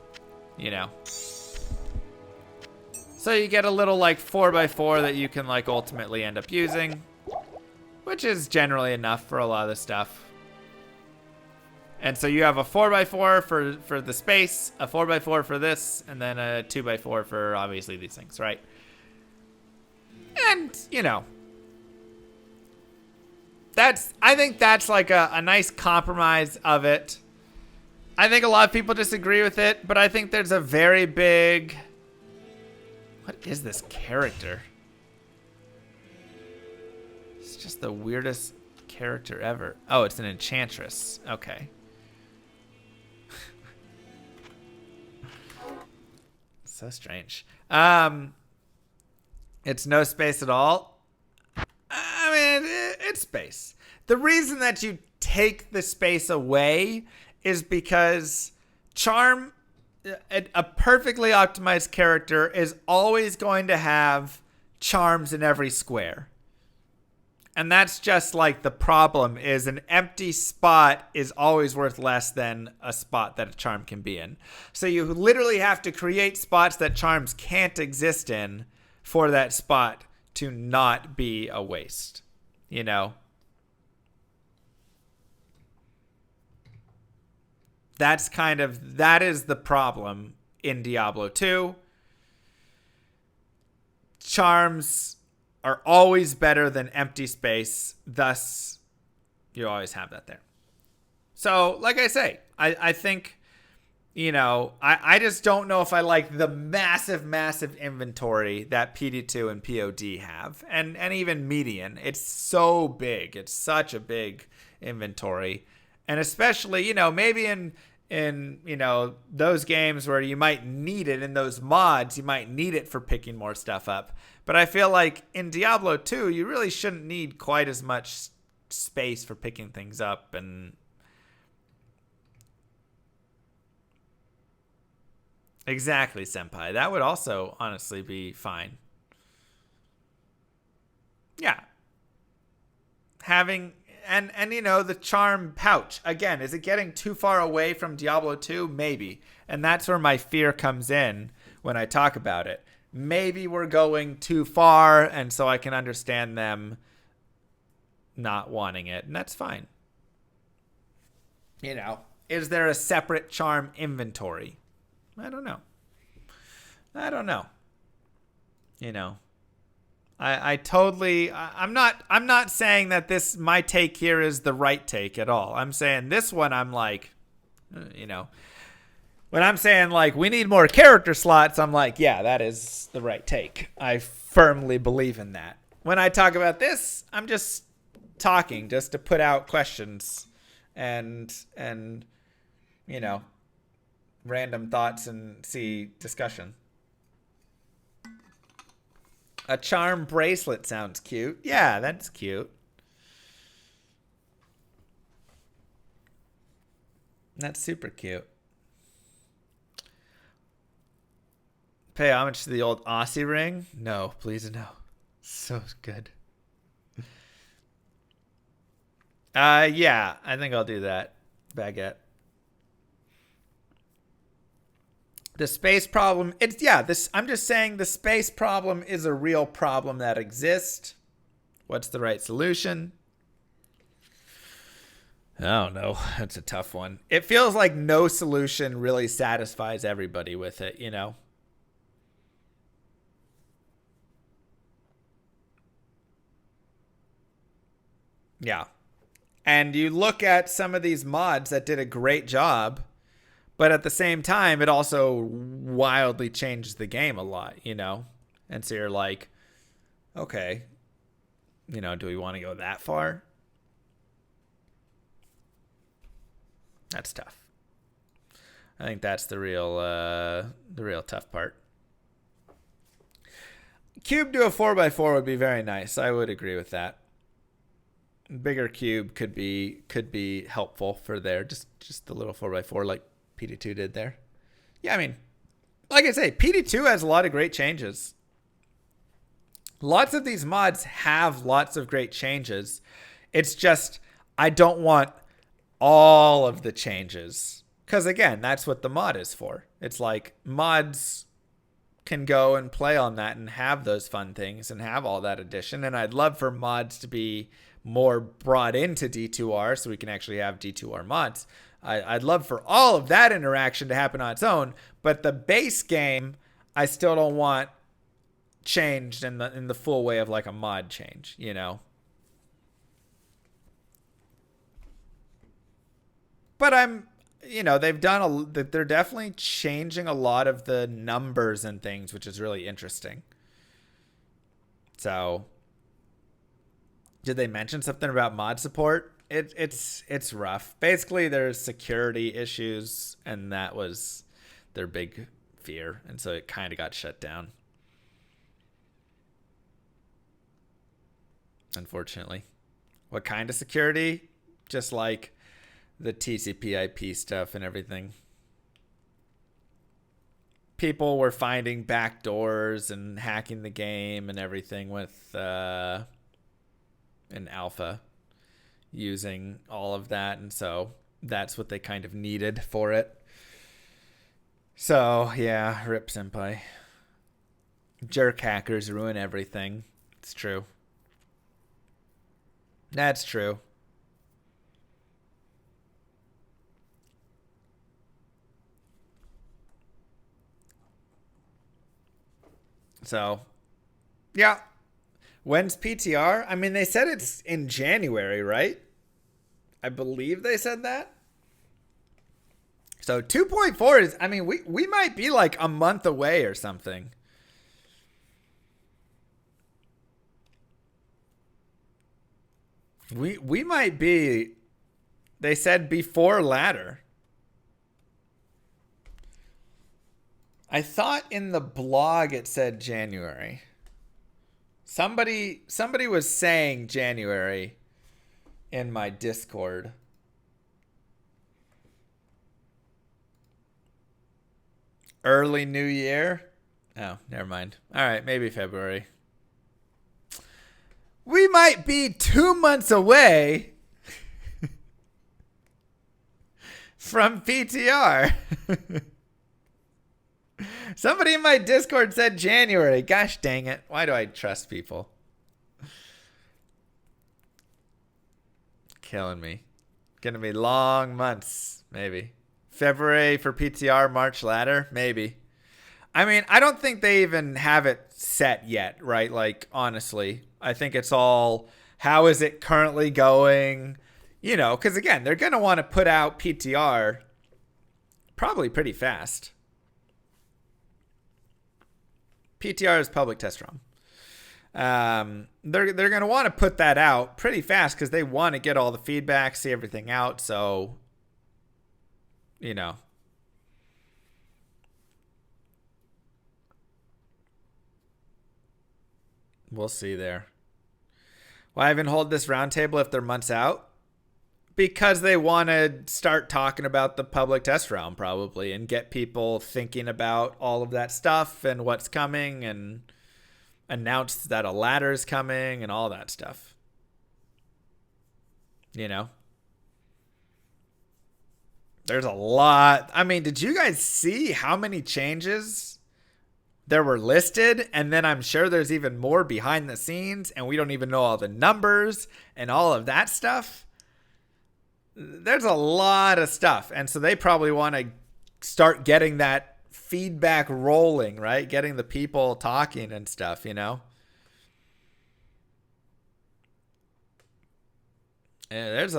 So you get a little like 4x4 that you can like ultimately end up using, which is generally enough for a lot of the stuff. And so you have a 4x4 for the space, a 4x4 for this, and then a 2x4 for obviously these things, right? And, I think that's like a nice compromise of it. I think a lot of people disagree with it, but I think there's a very big... What is this character? It's just the weirdest character ever. Oh, it's an enchantress. Okay. So strange. It's no space at all. I mean, it's space. The reason that you take the space away is because charm, a perfectly optimized character is always going to have charms in every square. And that's just like the problem is an empty spot is always worth less than a spot that a charm can be in. So you literally have to create spots that charms can't exist in for that spot to not be a waste, That is the problem in Diablo 2. Charms are always better than empty space. Thus, you always have that there. So, like I say, I think, I just don't know if I like the massive inventory that PD2 and POD have. And even Median. It's so big. It's such a big inventory. And especially, maybe in those games where you might need it, in those mods, you might need it for picking more stuff up. But I feel like in Diablo 2, you really shouldn't need quite as much space for picking things up. And exactly, Senpai. That would also honestly be fine. Yeah. Having... And the charm pouch, again, is it getting too far away from Diablo 2? Maybe. And that's where my fear comes in when I talk about it. Maybe we're going too far, and so I can understand them not wanting it. And that's fine. Is there a separate charm inventory? I don't know. I'm not saying that my take here is the right take at all. I'm saying this one, I'm like, when I'm saying like, we need more character slots, I'm like, yeah, that is the right take. I firmly believe in that. When I talk about this, I'm just talking just to put out questions and random thoughts and see discussion. A charm bracelet sounds cute. Yeah, that's cute. That's super cute. Pay homage to the old Aussie ring? No, please no. So good. Yeah, I think I'll do that. Baguette. The space problem, I'm just saying the space problem is a real problem that exists. What's the right solution? I don't know. That's a tough one. It feels like no solution really satisfies everybody with it, you know? Yeah. And you look at some of these mods that did a great job, but at the same time, it also wildly changes the game a lot, you know? And so you're like, okay, you know, do we want to go that far? That's tough. I think that's the real tough part. Cube to a 4x4 would be very nice. I would agree with that. Bigger cube could be helpful for there. Just the little 4x4 like PD2 did there. Yeah, I mean, like I say, PD2 has a lot of great changes. Lots of these mods have lots of great changes. It's just I don't want all of the changes. Because again, that's what the mod is for. It's like mods can go and play on that and have those fun things and have all that addition. And I'd love for mods to be more brought into D2R so we can actually have D2R mods. I'd love for all of that interaction to happen on its own. But the base game, I still don't want changed in the full way of like a mod change, you know? But they're definitely changing a lot of the numbers and things, which is really interesting. So, did they mention something about mod support? It's rough. Basically, there's security issues, and that was their big fear, and so it kind of got shut down. Unfortunately. What kind of security? Just like the TCP/IP stuff and everything. People were finding backdoors and hacking the game and everything with an alpha using all of that, and so that's what they kind of needed for it. So yeah, rip senpai. Jerk hackers ruin everything. It's true. That's true. So, yeah. When's PTR? I mean, they said it's in January, right? I believe they said that. So 2.4 is, I mean, we might be like a month away or something. We might be, they said before ladder. I thought in the blog it said January. Somebody was saying January in my Discord. Early New Year? Oh, never mind. All right, maybe February. We might be 2 months away from PTR. Somebody in my Discord said January. Gosh dang it. Why do I trust people? Killing me. Gonna be long months, maybe. February for PTR, March ladder, maybe. I mean, I don't think they even have it set yet, right? Like, honestly, I think it's all, how is it currently going? You know, because again, they're going to want to put out PTR probably pretty fast. PTR is public test ROM. They're going to want to put that out pretty fast because they want to get all the feedback, see everything out. So, you know. We'll see there. Why even hold this roundtable if they're months out? Because they want to start talking about the public test round probably and get people thinking about all of that stuff and what's coming and announced that a ladder is coming and all that stuff. You know? There's a lot. I mean, did you guys see how many changes there were listed? And then I'm sure there's even more behind the scenes, and we don't even know all the numbers and all of that stuff. There's a lot of stuff. And so they probably want to start getting that feedback rolling, right? Getting the people talking and stuff, you know? And there's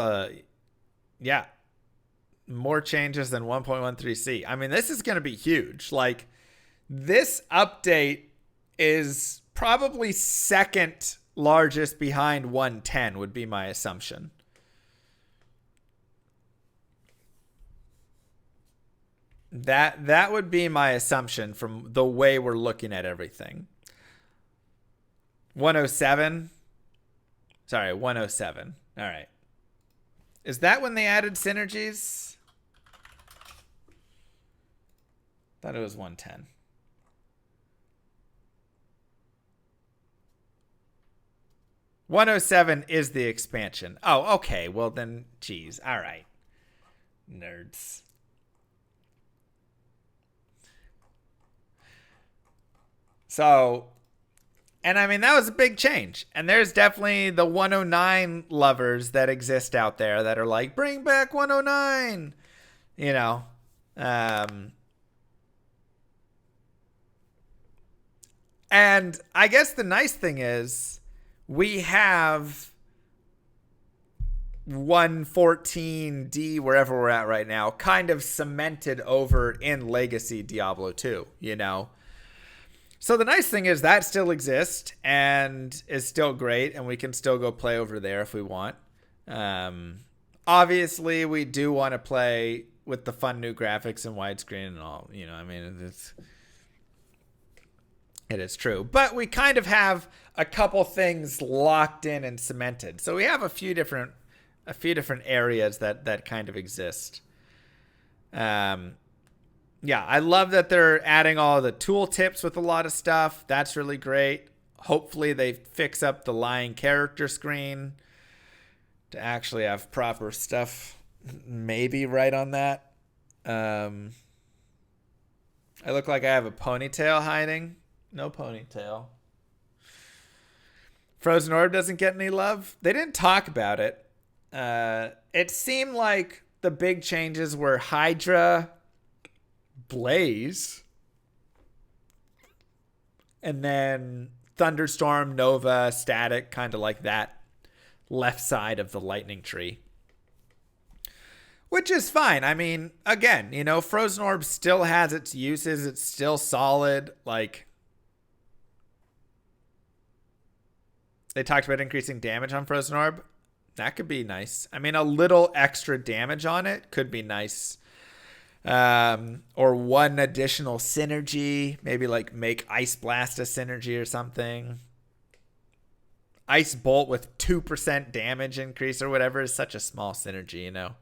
more changes than 1.13c. I mean, this is going to be huge. Like, this update is probably second largest behind 110 would be my assumption. That would be my assumption from the way we're looking at everything. 107. Sorry, 107. All right. Is that when they added synergies? Thought it was 110. $107 is the expansion. Oh, okay. Well then, geez. All right. Nerds. So, and I mean, that was a big change. And there's definitely the 109 lovers that exist out there that are like, bring back 109. You know. And I guess the nice thing is we have 114D, wherever we're at right now, kind of cemented over in Legacy Diablo 2, you know? So the nice thing is that still exists and is still great, and we can still go play over there if we want. Obviously, we do want to play with the fun new graphics and widescreen and all, you know, I mean, it is true. But we kind of have a couple things locked in and cemented. So we have a few different areas that kind of exist. Yeah, I love that they're adding all the tool tips with a lot of stuff. That's really great. Hopefully they fix up the lying character screen to actually have proper stuff maybe right on that. I look like I have a ponytail hiding. No ponytail. Frozen Orb doesn't get any love. They didn't talk about it. It seemed like the big changes were Hydra, Blaze, and then Thunderstorm, Nova, Static, kind of like that left side of the lightning tree. Which is fine. I mean, again, you know, Frozen Orb still has its uses. It's still solid. Like, they talked about increasing damage on Frozen Orb. That could be nice. I mean, a little extra damage on it could be nice. Or one additional synergy. Maybe like make Ice Blast a synergy or something. Ice Bolt with 2% damage increase or whatever is such a small synergy, you know.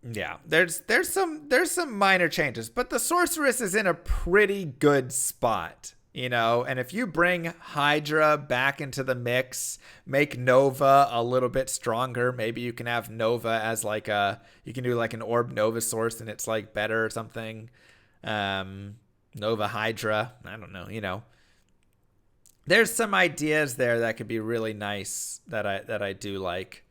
Yeah, there's some minor changes, but the Sorceress is in a pretty good spot, you know. And if you bring Hydra back into the mix, make Nova a little bit stronger, maybe you can have Nova as like you can do like an Orb Nova source and it's like better or something. Nova Hydra, I don't know, you know. There's some ideas there that could be really nice that I do like.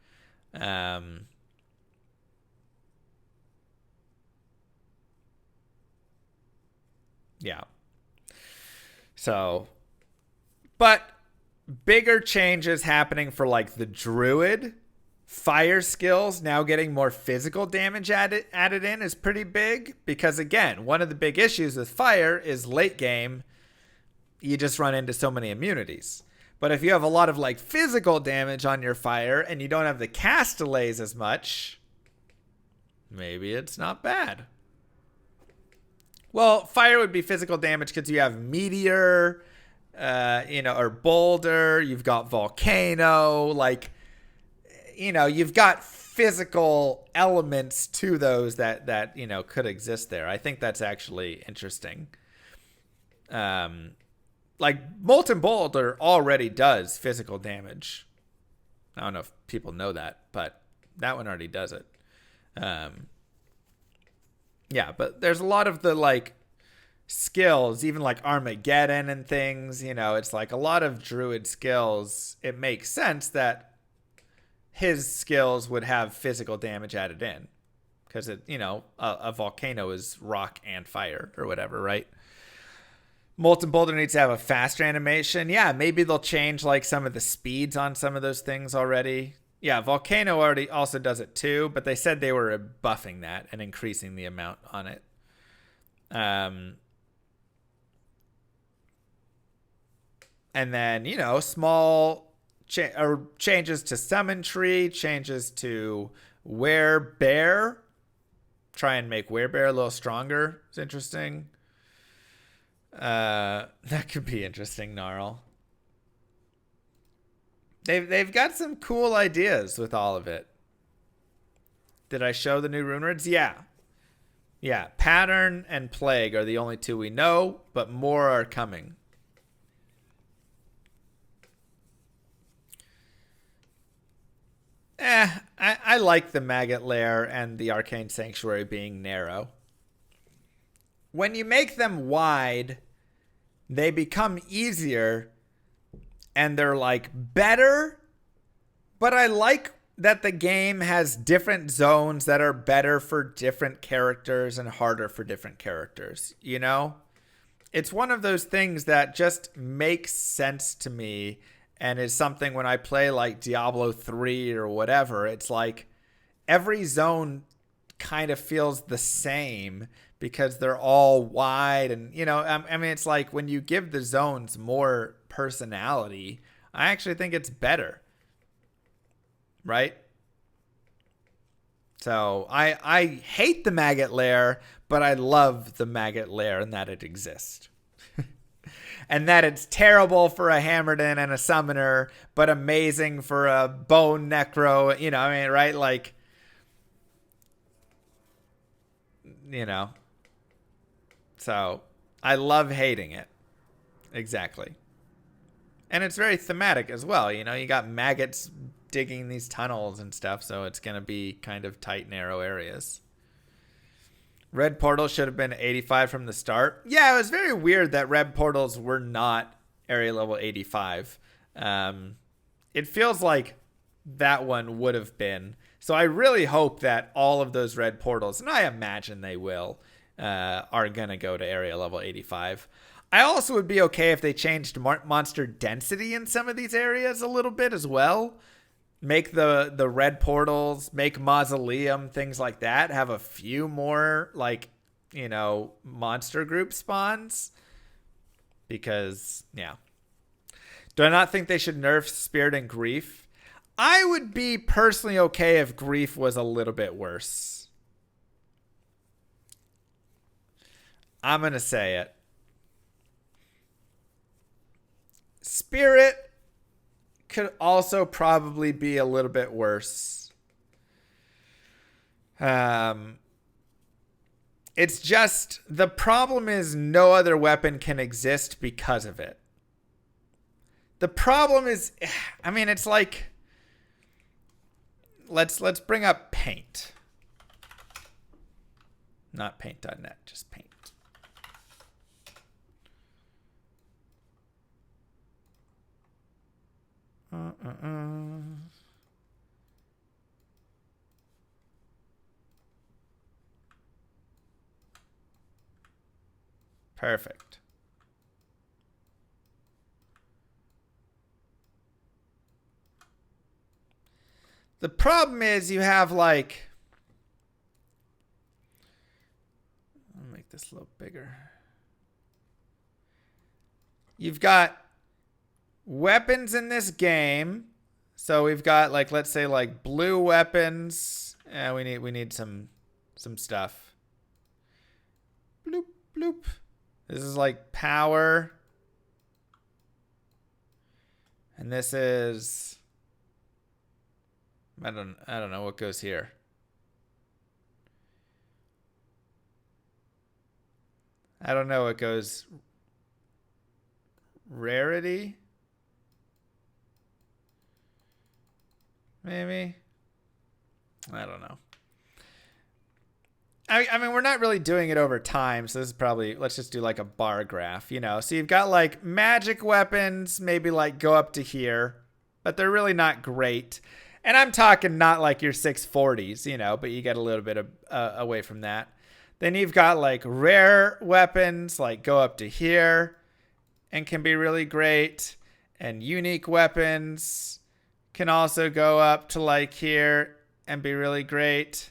Yeah. So, but bigger changes happening for like the Druid. Fire skills now getting more physical damage added in is pretty big because, again, one of the big issues with fire is late game, you just run into so many immunities. But if you have a lot of like physical damage on your fire and you don't have the cast delays as much, maybe it's not bad. Well, fire would be physical damage because you have meteor, you know, or boulder. You've got volcano. Like, you know, you've got physical elements to those that could exist there. I think that's actually interesting. Like Molten Boulder already does physical damage. I don't know if people know that, but that one already does it. Yeah, but there's a lot of the like skills, even like Armageddon and things, it's like a lot of Druid skills. It makes sense that his skills would have physical damage added in because a volcano is rock and fire or whatever, right? Molten Boulder needs to have a faster animation. Yeah, maybe they'll change like some of the speeds on some of those things already. Yeah, Volcano already also does it too, but they said they were buffing that and increasing the amount on it. And then, small changes to Summon Tree, changes to Werebear. Try and make Werebear a little stronger. It's interesting. That could be interesting, Gnarl. They've got some cool ideas with all of it. Did I show the new rune words? Yeah. Yeah, Pattern and Plague are the only two we know, but more are coming. I like the Maggot Lair and the Arcane Sanctuary being narrow. When you make them wide, they become easier and they're like better, but I like that the game has different zones that are better for different characters and harder for different characters, It's one of those things that just makes sense to me and is something when I play like Diablo 3 or whatever, it's like every zone kind of feels the same because they're all wide and, it's like when you give the zones more personality, I actually think it's better. Right? So I hate the Maggot Lair, but I love the Maggot Lair and that it exists. And that it's terrible for a Hammerden and a Summoner, but amazing for a Bone Necro, right? Like, So I love hating it. Exactly. And it's very thematic as well. You got maggots digging these tunnels and stuff, so it's going to be kind of tight, narrow areas. Red portals should have been 85 from the start. Yeah, it was very weird that red portals were not area level 85. It feels like that one would have been. So I really hope that all of those red portals, and I imagine they will, are going to go to area level 85. I also would be okay if they changed monster density in some of these areas a little bit as well. Make the red portals, make Mausoleum, things like that. Have a few more, monster group spawns. Because, yeah. Do I not think they should nerf Spirit and Grief? I would be personally okay if Grief was a little bit worse. I'm going to say it. Spirit could also probably be a little bit worse. It's just the problem is no other weapon can exist because of it. The problem is, it's like let's bring up Paint. Not paint.net, just Paint. Perfect. The problem is you have I'll make this a little bigger. You've got weapons in this game. So we've got let's say blue weapons. We need some stuff. Bloop bloop. This is power. And this is I don't know what goes here. I don't know what goes. Rarity? Maybe? I don't know. I mean, we're not really doing it over time, so this is probably, let's just do like a bar graph, you know? So you've got like magic weapons, maybe like go up to here, but they're really not great. And I'm talking not like your 640s, you know, but you get a little bit of, away from that. Then you've got like rare weapons, like go up to here and can be really great. And unique weapons can also go up to like here and be really great.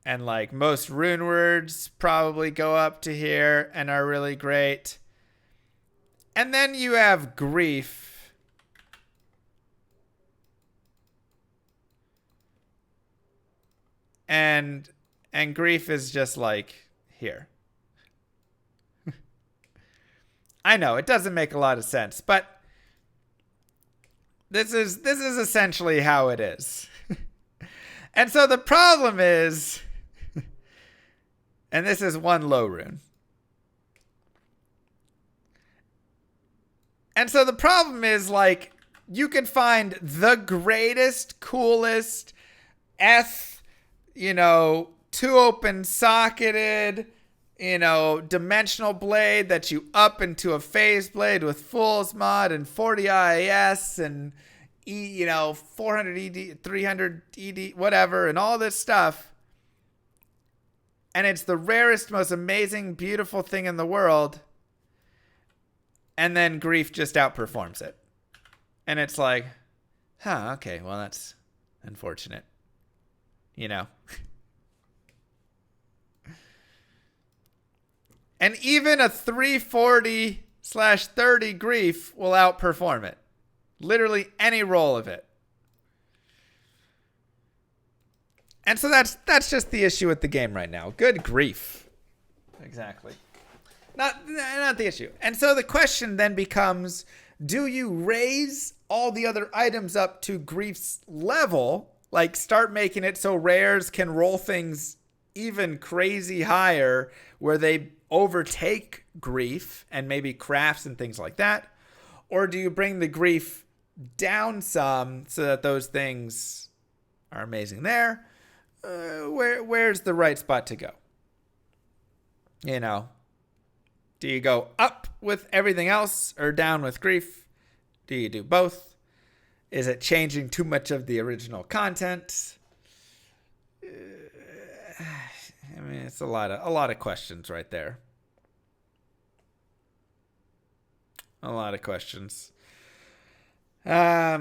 And like most rune words probably go up to here and are really great. And then you have grief. And grief is just like here. I know it doesn't make a lot of sense, but this is essentially how it is. And so the problem is, and this is one low rune. And so the problem is, like, you can find the greatest, coolest, you know, 2 open socketed, you know, dimensional blade that you up into a phase blade with Fool's Mod and 40 IAS and, you know, 400 ED, 300 ED, whatever, and all this stuff. And it's the rarest, most amazing, beautiful thing in the world. And then grief just outperforms it. And it's like, huh, okay, well, that's unfortunate. You know? And even a 340/30 grief will outperform it. Literally any roll of it. And so that's just the issue with the game right now. Good grief. Exactly. Not the issue. And so the question then becomes, do you raise all the other items up to grief's level? Like start making it so rares can roll things even crazy higher where they overtake grief and maybe crafts and things like that? Or do you bring the grief down some so that those things are amazing there? Where's the right spot to go? You know, do you go up with everything else or down with grief? Do you do both? Is it changing too much of the original content? I mean, it's a lot of questions right there. A lot of questions. Yeah.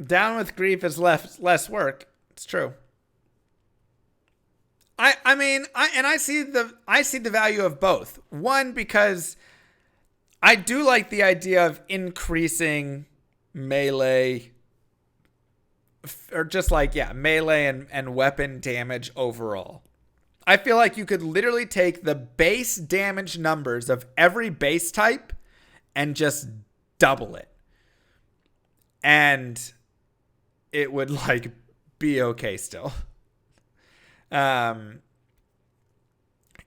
Down with grief is less work. It's true. I mean, I see the value of both. One, because I do like the idea of increasing melee, or just like, yeah, melee and weapon damage overall. I feel like you could literally take the base damage numbers of every base type and just double it. And it would like be okay still. And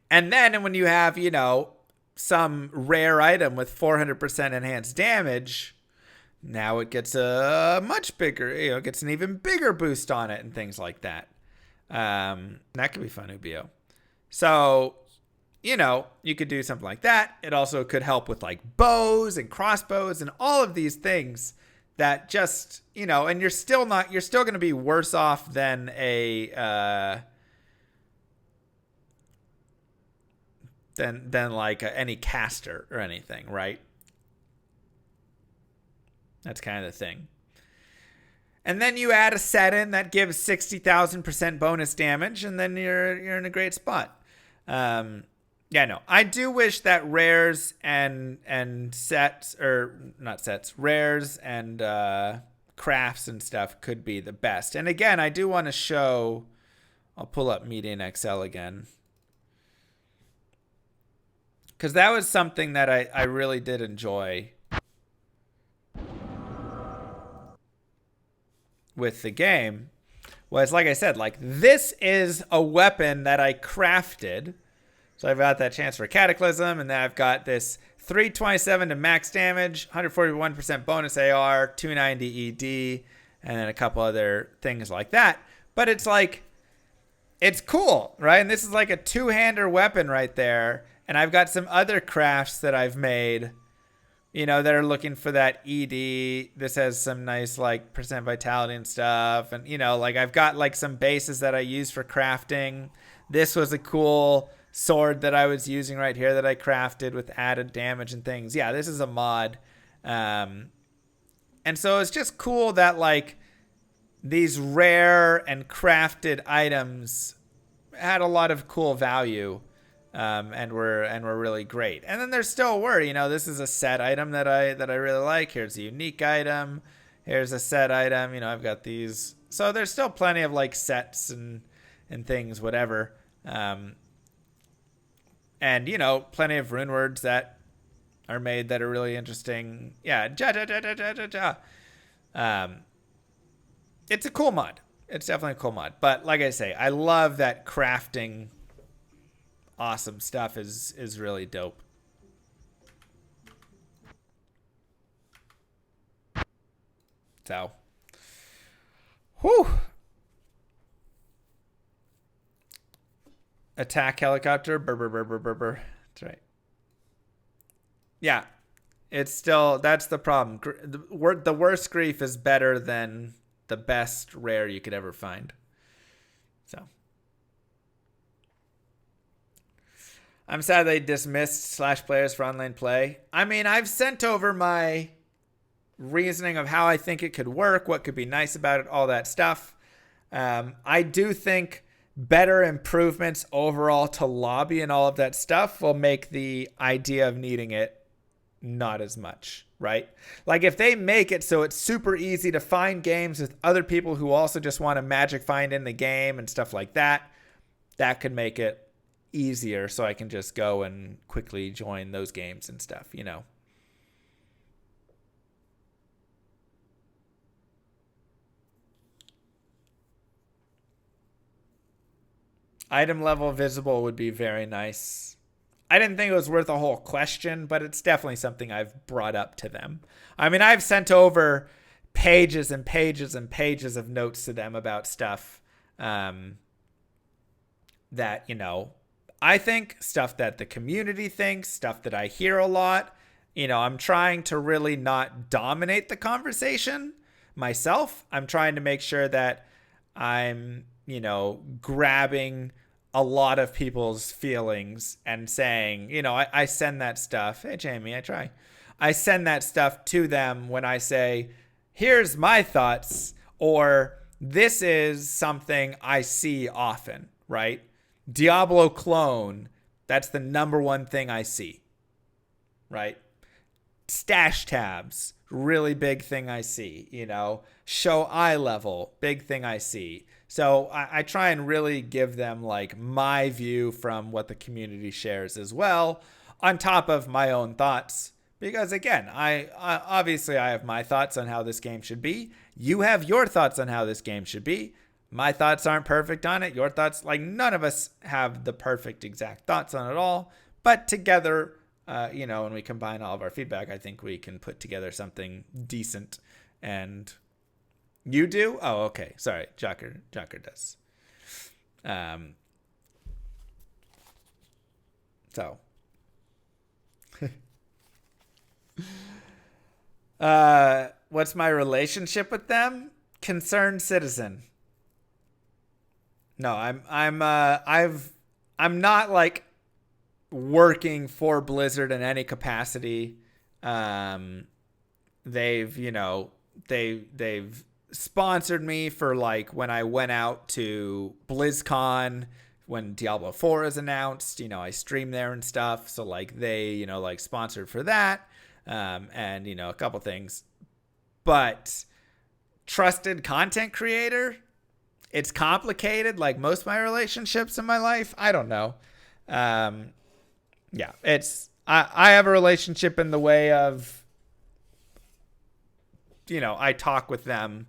then when you have, you know, some rare item with 400% enhanced damage, now it gets a much bigger, you know, it gets an even bigger boost on it and things like that. That could be fun, Ubio. So, you know, you could do something like that. It also could help with like bows and crossbows and all of these things that just, you know, and you're still going to be worse off than than like any caster or anything, right? That's kind of the thing. And then you add a set in that gives 60,000% bonus damage, and then you're in a great spot. Yeah, no, I do wish that rares and sets, or not sets, rares and crafts and stuff could be the best. And again, I do want to show, I'll pull up Median XL again. Because that was something that I really did enjoy with the game. Was, like I said, like, this is a weapon that I crafted. So I've got that chance for Cataclysm, and then I've got this 327 to max damage, 141% bonus AR, 290 ED, and then a couple other things like that. But it's like, it's cool, right? And this is like a two-hander weapon right there. And I've got some other crafts that I've made, you know, that are looking for that ED. This has some nice, like, percent vitality and stuff. And, you know, like, I've got, like, some bases that I use for crafting. This was a cool sword that I was using right here that I crafted with added damage and things. Yeah, this is a mod. And so it's just cool that, like, these rare and crafted items had a lot of cool value. And were really great. And then there still were, you know, this is a set item that I really like. Here's a unique item. Here's a set item. You know, I've got these. So there's still plenty of, like, sets and things, whatever. And, you know, plenty of rune words that are made that are really interesting. Yeah, it's a cool mod. It's definitely a cool mod. But like I say, I love that crafting awesome stuff is really dope. So, whew. Attack helicopter. Burr, burr, burr, burr, burr, burr. That's right. Yeah. It's still, that's the problem. The worst grief is better than the best rare you could ever find. So. I'm sad they dismissed Slash players for online play. I mean, I've sent over my reasoning of how I think it could work, what could be nice about it, all that stuff. I do think better improvements overall to lobby and all of that stuff will make the idea of needing it not as much, right? Like, if they make it so it's super easy to find games with other people who also just want to magic find in the game and stuff like that, that could make it easier so I can just go and quickly join those games and stuff, you know. Item level visible would be very nice. I didn't think it was worth a whole question, but it's definitely something I've brought up to them. I mean, I've sent over pages and pages and pages of notes to them about stuff that, you know, I think, stuff that the community thinks, stuff that I hear a lot. You know, I'm trying to really not dominate the conversation myself. I'm trying to make sure that I'm, you know, grabbing a lot of people's feelings and saying, you know, I send that stuff. Hey, Jamie, I try. I send that stuff to them when I say, here's my thoughts, or this is something I see often, right? Diablo clone, that's the number one thing I see, right? Stash tabs, really big thing I see, you know. Show eye level, big thing I see. So I try and really give them, like, my view from what the community shares as well, on top of my own thoughts. Because, again, I obviously I have my thoughts on how this game should be. You have your thoughts on how this game should be. My thoughts aren't perfect on it. Your thoughts, like, none of us have the perfect exact thoughts on it all. But together, you know, when we combine all of our feedback, I think we can put together something decent. And you do? Oh, okay. Sorry. Jocker does. So. What's my relationship with them? Concerned citizen. No, I'm not, like, working for Blizzard in any capacity. They've, you know, they've sponsored me for, like, when I went out to BlizzCon, when Diablo 4 is announced, you know, I stream there and stuff. So, like, they, you know, like, sponsored for that. And, you know, a couple things. But trusted content creator, it's complicated, like most of my relationships in my life. I don't know. Yeah, it's I have a relationship in the way of, I talk with them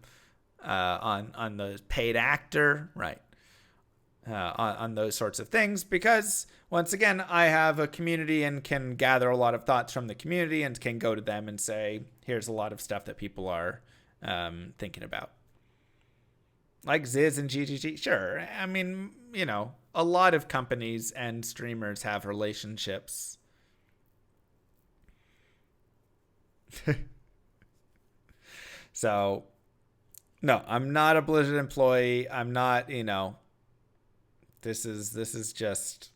on the paid actor, right? On those sorts of things, because once again, I have a community and can gather a lot of thoughts from the community and can go to them and say, here's a lot of stuff that people are thinking about. Like Ziz and GGG, sure. I mean, a lot of companies and streamers have relationships. So, no, I'm not a Blizzard employee. I'm not, this is just,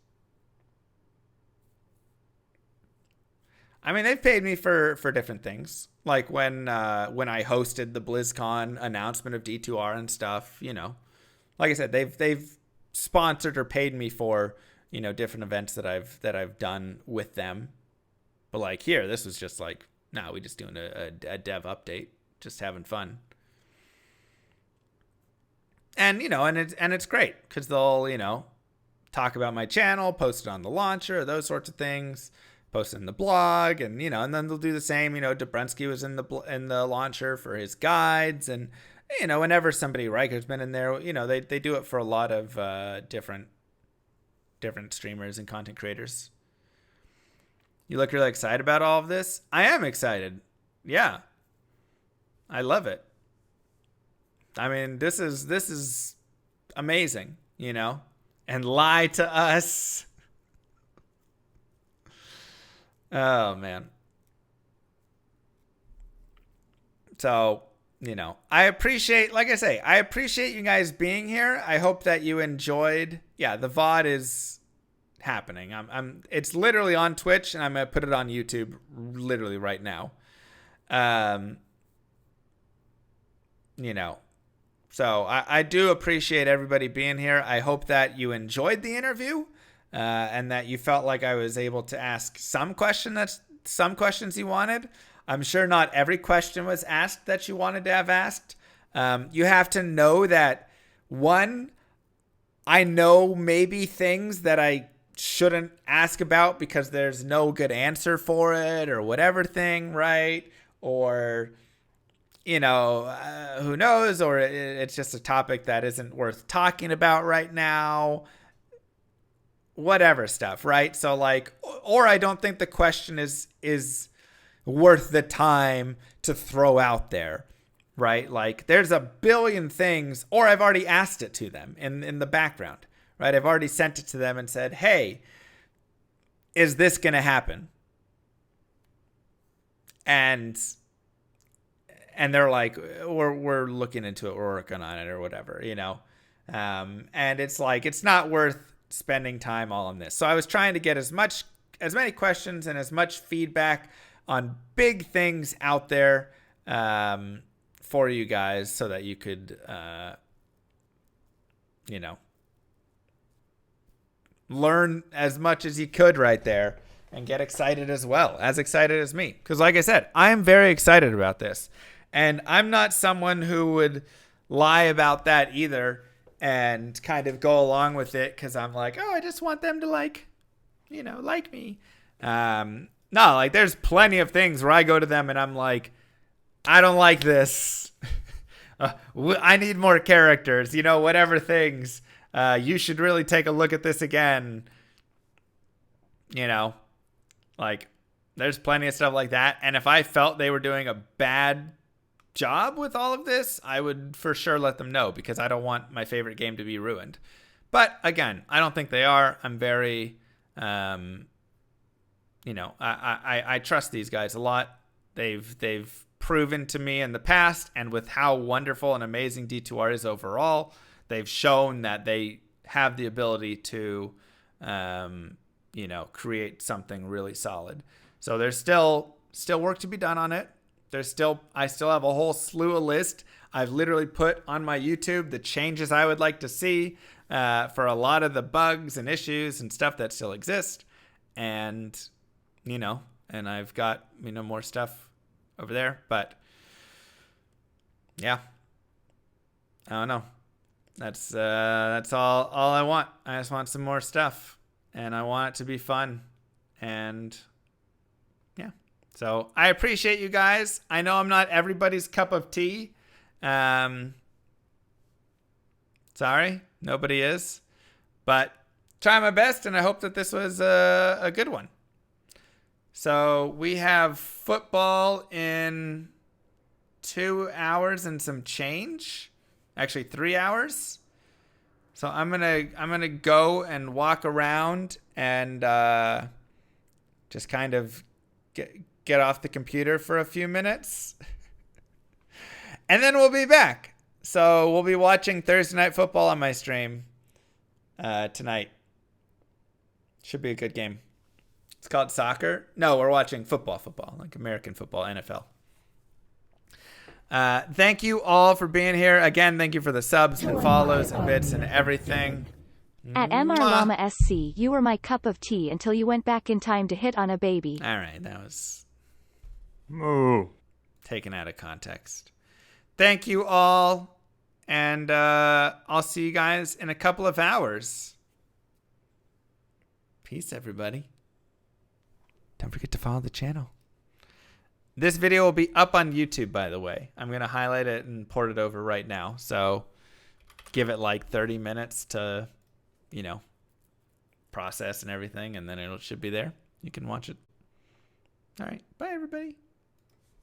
I mean, they've paid me for different things. Like when I hosted the BlizzCon announcement of D2R and stuff, like I said, they've sponsored or paid me for, different events that I've done with them. But like here, this was just like, no, we just doing a dev update, just having fun. And it's great because they'll talk about my channel, post it on the launcher, those sorts of things, post it in the blog, and and then they'll do the same. Dabrowski was in the launcher for his guides, and whenever somebody Riker's been in there, they do it for a lot of different streamers and content creators. You look really excited about all of this. I am excited. Yeah, I love it. I mean, this is amazing, and lie to us. Oh man. So, I appreciate, like I say, I appreciate you guys being here. I hope that you enjoyed. Yeah, the VOD is happening. It's literally on Twitch, and I'm gonna put it on YouTube literally right now. So I do appreciate everybody being here. I hope that you enjoyed the interview, and that you felt like I was able to ask some questions you wanted. I'm sure not every question was asked that you wanted to have asked. You have to know that, one, I know maybe things that I shouldn't ask about because there's no good answer for it or whatever thing, right? Or, who knows? Or it's just a topic that isn't worth talking about right now. Whatever stuff, right? So like, or I don't think the question is worth the time to throw out there, right? Like there's a billion things, or I've already asked it to them in the background, right? I've already sent it to them and said, hey, is this going to happen? And they're like, we're looking into it, we're working on it or whatever, and it's like, it's not worth spending time all on this. So I was trying to get as many questions and as much feedback on big things out there for you guys so that you could, learn as much as you could right there and get excited as well, as excited as me. Because like I said, I'm very excited about this. And I'm not someone who would lie about that either and kind of go along with it because I'm like, oh, I just want them to like me. No, like there's plenty of things where I go to them and I'm like, I don't like this. I need more characters, whatever things. You should really take a look at this again. Like there's plenty of stuff like that. And if I felt they were doing a bad job with all of this, I would for sure let them know because I don't want my favorite game to be ruined. But again, I don't think they are. I'm very, I trust these guys a lot. They've proven to me in the past, and with how wonderful and amazing D2R is overall, they've shown that they have the ability to, create something really solid. So there's still work to be done on it. I still have a whole slew of list. I've literally put on my YouTube the changes I would like to see for a lot of the bugs and issues and stuff that still exist. And, and I've got, more stuff over there. But, yeah. I don't know. That's all I want. I just want some more stuff. And I want it to be fun. And So I appreciate you guys. I know I'm not everybody's cup of tea. Sorry, nobody is. But try my best, and I hope that this was a good one. So we have football in 2 hours and some change. Actually, 3 hours. So I'm gonna go and walk around and just kind of get off the computer for a few minutes, and then we'll be back. So we'll be watching Thursday Night Football on my stream tonight. Should be a good game. It's called soccer. No, we're watching football, like American football, NFL. Thank you all for being here. Again, thank you for the subs and follows and bits and everything. At MrLlamaSC, you were my cup of tea until you went back in time to hit on a baby. All right, that was taken out of context. Thank you all, and I'll see you guys in a couple of hours. Peace, everybody. Don't forget to follow the channel. This video will be up on YouTube, by the way. I'm going to highlight it and port it over right now. So give it like 30 minutes to, process and everything, and then it should be there. You can watch it. All right. Bye, everybody.